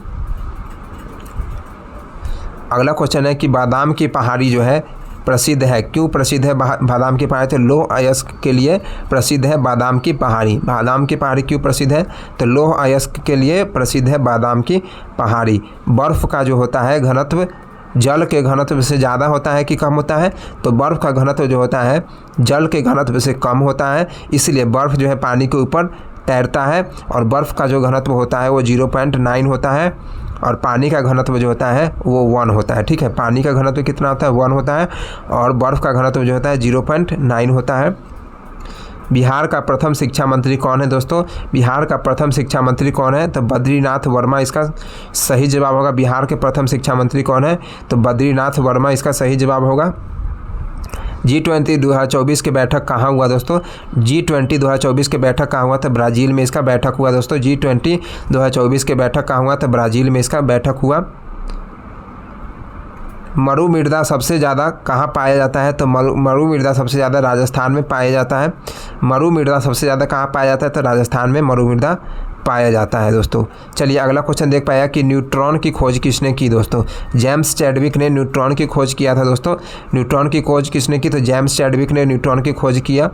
Speaker 1: अगला क्वेश्चन है कि बादाम की पहाड़ी जो है प्रसिद्ध है, क्यों प्रसिद्ध है बादाम की पहाड़ी? तो लौह अयस्क के लिए प्रसिद्ध है बादाम की पहाड़ी। बादाम की पहाड़ी क्यों प्रसिद्ध है? तो लौह अयस्क के लिए प्रसिद्ध है बादाम की पहाड़ी। बर्फ़ का जो होता है घनत्व जल के घनत्व से ज़्यादा होता है कि कम होता है? तो बर्फ़ का घनत्व जो होता है जल के घनत्व से कम होता है, इसलिए बर्फ़ जो है पानी के ऊपर तैरता है और बर्फ़ का जो घनत्व होता है वो 0.9 होता है और पानी का घनत्व जो होता है वो 1 होता है। ठीक है, पानी का घनत्व कितना होता है 1 होता है और बर्फ़ का घनत्व जो होता है 0.9 होता है। बिहार का प्रथम शिक्षा मंत्री कौन है दोस्तों? बिहार का प्रथम शिक्षा मंत्री कौन है? तो बद्रीनाथ वर्मा इसका सही जवाब होगा। बिहार के प्रथम शिक्षा मंत्री कौन है? तो बद्रीनाथ वर्मा इसका सही जवाब होगा। G20 2024 की बैठक कहाँ हुआ दोस्तों? G20 2024 की बैठक कहाँ हुआ? तो ब्राज़ील में इसका बैठक हुआ दोस्तों। G20 2024 की बैठक कहाँ हुआ? तो ब्राज़ील में इसका बैठक हुआ। मरु मृदा सबसे ज़्यादा कहाँ पाया जाता है? तो मरु मृदा सबसे ज़्यादा राजस्थान में पाया जाता है। मरु मृदा सबसे ज़्यादा कहाँ पाया जाता है? तो राजस्थान में मरु मृदा पाया जाता है दोस्तों। चलिए अगला क्वेश्चन देख पाया कि न्यूट्रॉन की खोज किसने की दोस्तों? जेम्स चैडविक ने न्यूट्रॉन की खोज किया था दोस्तों। न्यूट्रॉन की खोज किसने की? तो जेम्स चैडविक ने न्यूट्रॉन की खोज किया।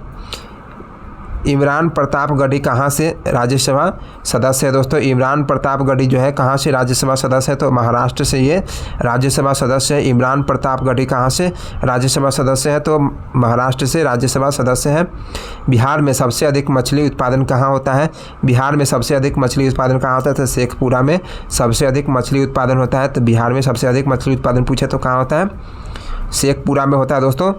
Speaker 1: इमरान प्रतापगढ़ी कहाँ से राज्यसभा सदस्य है दोस्तों? इमरान प्रतापगढ़ी जो है कहाँ से राज्यसभा सदस्य है? तो महाराष्ट्र से ये राज्यसभा सदस्य है। इमरान प्रतापगढ़ी कहाँ से राज्यसभा सदस्य है? तो महाराष्ट्र से राज्यसभा सदस्य है। बिहार में सबसे अधिक मछली उत्पादन कहाँ होता है? बिहार में सबसे अधिक मछली उत्पादन कहाँ होता है? तो शेखपुरा में सबसे अधिक मछली उत्पादन होता है। तो बिहार में सबसे अधिक मछली उत्पादन पूछे तो कहाँ होता है? शेखपुरा में होता है दोस्तों।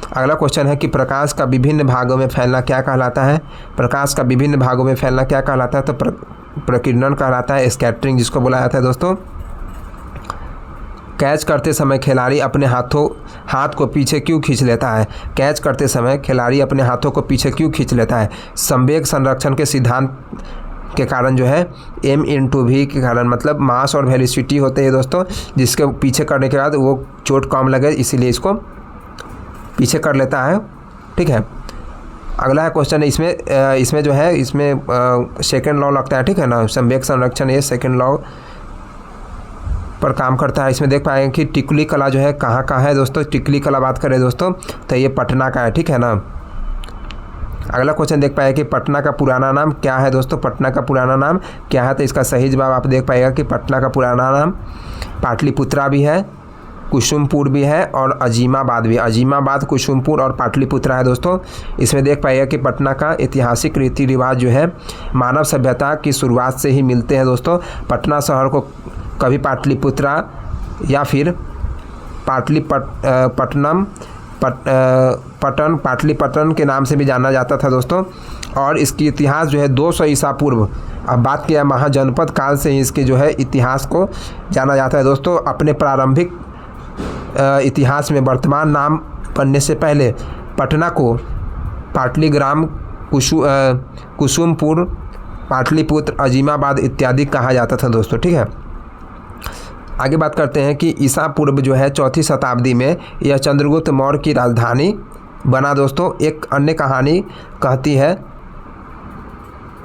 Speaker 1: अगला क्वेश्चन है कि प्रकाश का विभिन्न भागों में फैलना क्या कहलाता है? प्रकाश का विभिन्न भागों में फैलना क्या कहलाता है? तो प्रकीर्णन कहलाता है, स्कैटरिंग जिसको बोला जाता है दोस्तों। कैच करते समय खिलाड़ी अपने हाथ को पीछे क्यों खींच लेता है? कैच करते समय खिलाड़ी अपने हाथों को पीछे क्यों खींच लेता है? संवेग संरक्षण के सिद्धांत के कारण जो है m/v के कारण, मतलब मास और वेलोसिटी होते हैं दोस्तों, जिसके पीछे करने के बाद वो चोट कम लगे इसीलिए इसको पीछे कर लेता है। ठीक है, अगला है क्वेश्चन इसमें जो है इसमें सेकंड लॉ लगता है। ठीक है ना, संवेग संरक्षण ये सेकंड लॉ पर काम करता है। इसमें देख पाएंगे कि टिकुली कला जो है कहाँ का है दोस्तों? टिकुली कला बात करें दोस्तों तो ये पटना का है। ठीक है ना। अगला क्वेश्चन देख पाएगा कि पटना का पुराना नाम क्या है दोस्तों? पटना का पुराना नाम क्या है? तो इसका सही जवाब आप देख पाएगा कि पटना का पुराना नाम पाटलिपुत्रा भी है, कुसुमपुर भी है और अजीमाबाद भी। अजीमाबाद, कुसुमपुर और पाटलिपुत्रा है दोस्तों। इसमें देख पाइएगा कि पटना का ऐतिहासिक रीति रिवाज जो है मानव सभ्यता की शुरुआत से ही मिलते हैं दोस्तों। पटना शहर को कभी पाटलिपुत्रा या फिर पाटलिपट्टन के नाम से भी जाना जाता था दोस्तों। और इसकी इतिहास जो है 200 ईसा पूर्व, अब बात किया महाजनपद काल से ही इसके जो है इतिहास को जाना जाता है दोस्तों। अपने प्रारंभिक इतिहास में वर्तमान नाम बनने से पहले पटना को पाटलीग्राम, कुसुमपुर, पाटलिपुत्र, अजीमाबाद इत्यादि कहा जाता था दोस्तों। ठीक है, आगे बात करते हैं कि ईसा पूर्व जो है 4वीं शताब्दी में यह चंद्रगुप्त मौर्य की राजधानी बना दोस्तों। एक अन्य कहानी कहती है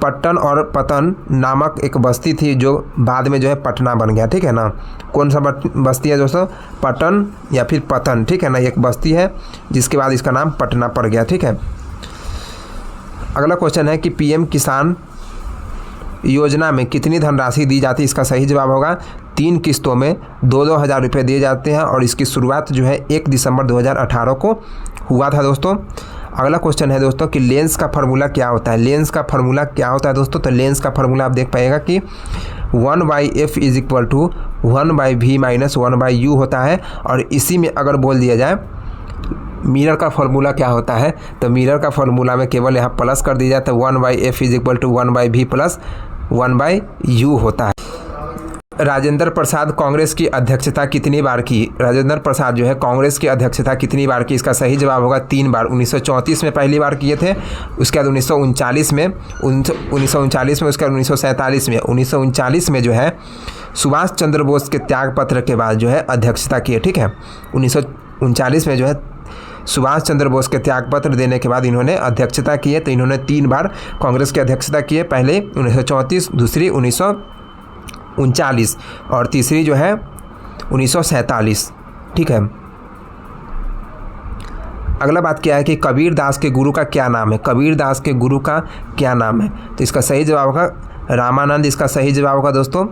Speaker 1: पट्टन और पतन नामक एक बस्ती थी जो बाद में जो है पटना बन गया। ठीक है ना, कौन सा बस्ती है दोस्तों? पटन या फिर पतन। ठीक है ना, एक बस्ती है जिसके बाद इसका नाम पटना पड़ गया। ठीक है, अगला क्वेश्चन है कि PM किसान योजना में कितनी धनराशि दी जाती है? इसका सही जवाब होगा 3 किस्तों में 2-2 हज़ार रुपये दिए जाते हैं और इसकी शुरुआत जो है 1 दिसंबर 2018 को हुआ था दोस्तों। अगला क्वेश्चन है दोस्तों कि लेंस का फार्मूला क्या होता है? लेंस का फार्मूला क्या होता है दोस्तों? तो लेंस का फार्मूला आप देख पाइएगा कि 1/f = 1/v - 1/u होता है। और इसी में अगर बोल दिया जाए मिरर का फार्मूला क्या होता है, तो मिरर का फार्मूला में केवल यहाँ प्लस कर दिया जाए तो 1/f = 1/v + 1/u होता है। राजेंद्र प्रसाद कांग्रेस की अध्यक्षता कितनी बार की? राजेंद्र प्रसाद जो है कांग्रेस की अध्यक्षता कितनी बार की? इसका सही जवाब होगा 3 बार। 1934 में पहली बार किए थे, उसके बाद 1939 में, उसके बाद 1947 में। 1939 में जो है सुभाष चंद्र बोस के त्यागपत्र के बाद जो है अध्यक्षता किए। ठीक है, 1939 में जो है सुभाष चंद्र बोस के त्यागपत्र देने के बाद इन्होंने अध्यक्षता की है। तो इन्होंने 3 बार कांग्रेस की अध्यक्षता की है, पहले 1934, दूसरी 1939 और तीसरी जो है 1947। ठीक है, अगला बात क्या है कि कबीर दास के गुरु का क्या नाम है? कबीर दास के गुरु का क्या नाम है? तो इसका सही जवाब होगा रामानंद। इसका सही जवाब होगा दोस्तों।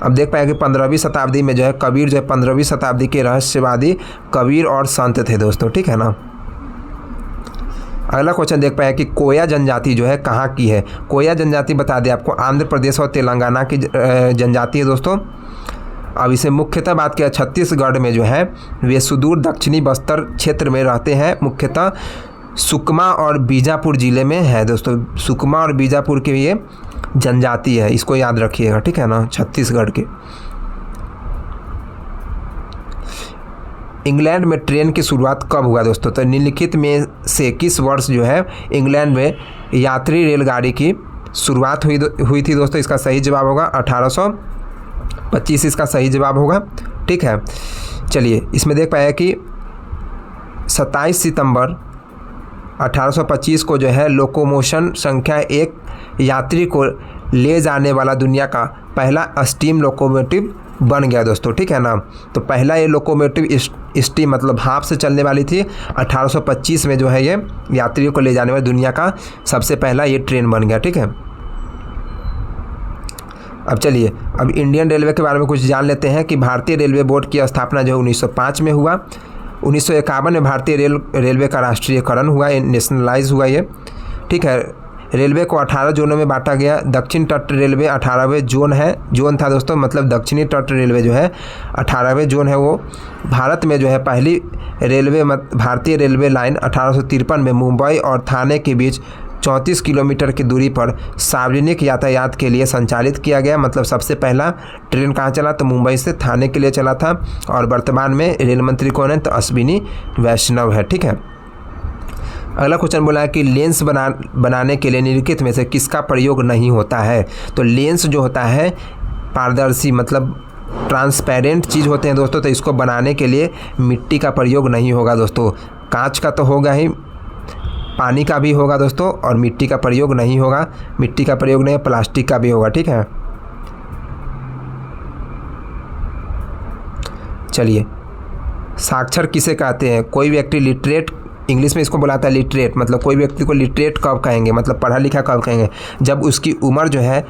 Speaker 1: अब देख पाएंगे 15वीं शताब्दी में जो है कबीर जो है 15वीं शताब्दी के रहस्यवादी कबीर और संत थे दोस्तों। ठीक है ना। अगला क्वेश्चन देख पाए कि कोया जनजाति जो है कहाँ की है। कोया जनजाति बता दें आपको आंध्र प्रदेश और तेलंगाना की जनजाति है दोस्तों। अब इसे मुख्यतः बात किया छत्तीसगढ़ में जो है वे सुदूर दक्षिणी बस्तर क्षेत्र में रहते हैं, मुख्यतः सुकमा और बीजापुर ज़िले में है दोस्तों। सुकमा और बीजापुर के ये जनजाति है, इसको याद रखिएगा, ठीक है ना, छत्तीसगढ़ के। इंग्लैंड में ट्रेन की शुरुआत कब हुआ दोस्तों? तो निम्नलिखित में से किस वर्ष जो है इंग्लैंड में यात्री रेलगाड़ी की शुरुआत हुई थी दोस्तों? इसका सही जवाब होगा 1825, इसका सही जवाब होगा, ठीक है। चलिए इसमें देख पाया कि 27 सितंबर 1825 को जो है लोकोमोशन संख्या 1 यात्री को ले जाने वाला दुनिया का पहला स्टीम लोकोमोटिव बन गया दोस्तों, ठीक है ना। तो पहला ये लोकोमोटिव स्टीम मतलब भाप से चलने वाली थी। 1825 में जो है ये यात्रियों को ले जाने वाली दुनिया का सबसे पहला ये ट्रेन बन गया, ठीक है। अब चलिए अब इंडियन रेलवे के बारे में कुछ जान लेते हैं कि भारतीय रेलवे बोर्ड की स्थापना जो है 1905 में हुआ। 1951 में भारतीय रेलवे का राष्ट्रीयकरण हुआ, नेशनलाइज हुआ ये, ठीक है। रेलवे को 18 जोनों में बांटा गया। दक्षिण तट रेलवे 18वें जोन था दोस्तों, मतलब दक्षिणी तट रेलवे जो है 18वें जोन है वो। भारत में जो है पहली भारतीय रेलवे लाइन 1853 में मुंबई और थाने के बीच 34 किलोमीटर की दूरी पर सार्वजनिक यातायात के लिए संचालित किया गया। मतलब सबसे पहला ट्रेन कहाँ चला? तो मुंबई से थाने के लिए चला था। और वर्तमान में रेल मंत्री कौन है? तो अश्विनी वैष्णव है, ठीक है। अगला क्वेश्चन बोला है कि लेंस बनाने के लिए निम्नलिखित में से किसका प्रयोग नहीं होता है? तो लेंस जो होता है पारदर्शी मतलब ट्रांसपेरेंट चीज़ होते हैं दोस्तों, तो इसको बनाने के लिए मिट्टी का प्रयोग नहीं होगा दोस्तों। कांच का तो होगा ही, पानी का भी होगा दोस्तों, और मिट्टी का प्रयोग नहीं होगा। मिट्टी का प्रयोग नहीं, प्लास्टिक का भी होगा, ठीक है। चलिए साक्षर किसे कहते हैं? कोई व्यक्ति लिटरेट, इंग्लिश में इसको बुलाता है लिटरेट, मतलब कोई व्यक्ति को लिटरेट कब कहेंगे, मतलब पढ़ा लिखा कब कहेंगे? जब उसकी उम्र जो है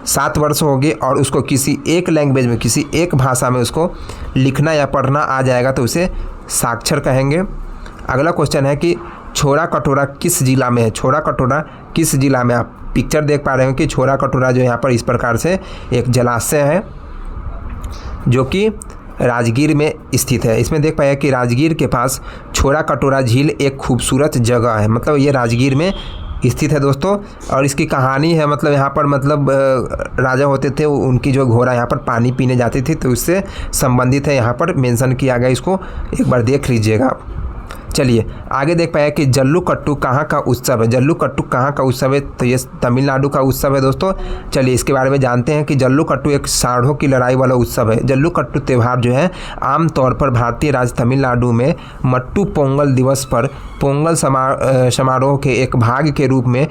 Speaker 1: 7 वर्ष होगी और उसको किसी एक लैंग्वेज में, किसी एक भाषा में उसको लिखना या पढ़ना आ जाएगा तो उसे साक्षर कहेंगे। अगला क्वेश्चन है कि छोरा कटोरा किस जिला में है? छोरा कटोरा किस जिला में? आप पिक्चर देख पा रहे हो कि छोरा कटोरा जो यहाँ पर इस प्रकार से एक जलाशय है जो कि राजगीर में स्थित है। इसमें देख पाया कि राजगीर के पास छोरा कटोरा झील एक खूबसूरत जगह है, मतलब ये राजगीर में स्थित है दोस्तों। और इसकी कहानी है, मतलब यहाँ पर मतलब राजा होते थे, उनकी जो घोड़ा यहाँ पर पानी पीने जाती थी, तो उससे संबंधित है, यहाँ पर मेंशन किया गया, इसको एक बार देख लीजिएगा आप। चलिए आगे देख पाया कि जल्लीकट्टू कहाँ का उत्सव है? जल्लीकट्टू कहाँ का उत्सव है? तो ये तमिलनाडु का उत्सव है दोस्तों। चलिए इसके बारे में जानते हैं कि जल्लीकट्टू एक सांडों की लड़ाई वाला उत्सव है। जल्लीकट्टू त्यौहार जो है आमतौर पर भारतीय राज्य तमिलनाडु में मट्टू पोंगल दिवस पर पोंगल समारोह के एक भाग के रूप में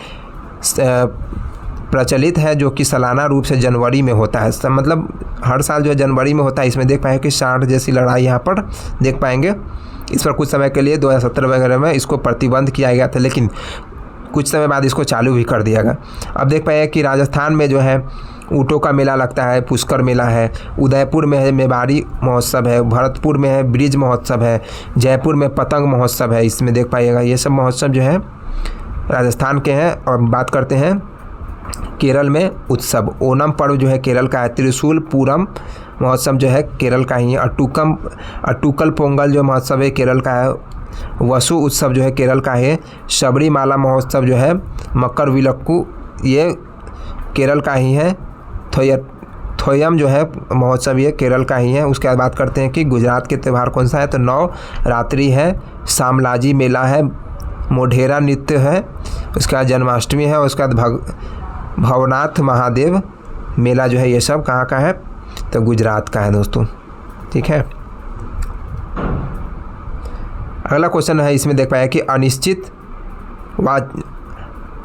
Speaker 1: प्रचलित है, जो कि सालाना रूप से जनवरी में होता है। मतलब हर साल जो है जनवरी में होता है। इसमें देख पाएंगे कि सांड जैसी लड़ाई यहाँ पर देख पाएंगे। इस पर कुछ समय के लिए 2017 वगैरह में इसको प्रतिबंध किया गया था, लेकिन कुछ समय बाद इसको चालू भी कर दिया गया। अब देख पाएंगे कि राजस्थान में जो है ऊँटों का मेला लगता है, पुष्कर मेला है। उदयपुर में है मेवाड़ी महोत्सव है, भरतपुर में है ब्रिज महोत्सव है, जयपुर में पतंग महोत्सव है। इसमें देख पाइएगा ये सब महोत्सव जो है राजस्थान के हैं। और बात करते हैं केरल में उत्सव, ओणम पर्व जो है केरल का है। त्रिशूल पूरम महोत्सव जो है केरल का ही है। अटुकल पोंगल जो महोत्सव है केरल का है। वसु उत्सव जो है केरल का है। शबरीमाला महोत्सव जो है मकर विलक्कू ये केरल का ही है। थोयम जो है महोत्सव ये केरल का ही है। उसके बाद बात करते हैं कि गुजरात के त्यौहार कौन सा है? तो नवरात्रि है, शामलाजी मेला है, मोढेरा नृत्य है, उसके बाद जन्माष्टमी है, उसके बाद भवनाथ महादेव मेला जो है ये सब कहाँ का है? तो गुजरात का है दोस्तों, ठीक है। अगला क्वेश्चन है, इसमें देख पाया कि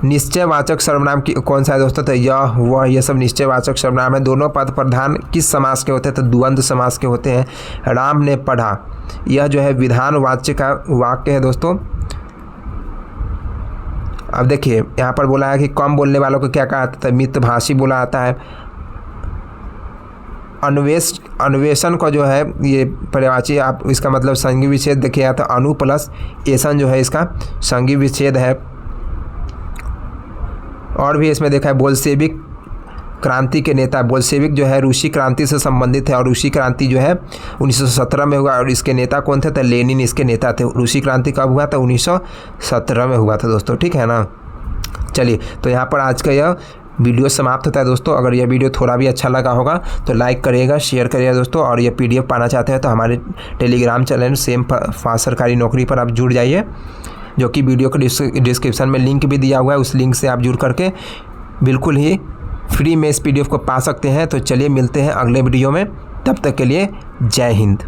Speaker 1: निश्चयवाचक सर्वनाम की कौन सा है दोस्तों? तो यह वह ये सब निश्चयवाचक सर्वनाम है। दोनों पद प्रधान किस समास के होते हैं? तो द्वंद्व समास के होते हैं। राम ने पढ़ा, यह जो है विधान वाच्य का वाक्य है दोस्तों। अब देखिए यहाँ पर बोला है कि कम बोलने वालों को क्या कहा जाता है? मितभाषी बोला जाता है। अन्वेषण का जो है ये पर्यायवाची, आप इसका मतलब संधि विच्छेद देखिएगा तो अनु प्लस एसन जो है इसका संधि विच्छेद है। और भी इसमें देखा है बोल्शेविक क्रांति के नेता, बोल्शेविक जो है रूसी क्रांति से संबंधित है और रूसी क्रांति जो है 1917 में हुआ और इसके नेता कौन थे? तो लेनिन इसके नेता थे। रूसी क्रांति कब हुआ था? 1917 में हुआ था दोस्तों, ठीक है ना। चलिए, तो यहाँ पर आज का यह वीडियो समाप्त होता है दोस्तों। अगर यह वीडियो थोड़ा भी अच्छा लगा होगा तो लाइक करिएगा, शेयर करिएगा दोस्तों। और ये PDF पाना चाहते हैं तो हमारे टेलीग्राम चैनल सेम फास्ट सरकारी नौकरी पर आप जुड़ जाइए, जो कि वीडियो के डिस्क्रिप्शन में लिंक भी दिया हुआ है। उस लिंक से आप जुड़ करके बिल्कुल ही फ्री में इस PDF को पा सकते हैं। तो चलिए मिलते हैं अगले वीडियो में, तब तक के लिए जय हिंद।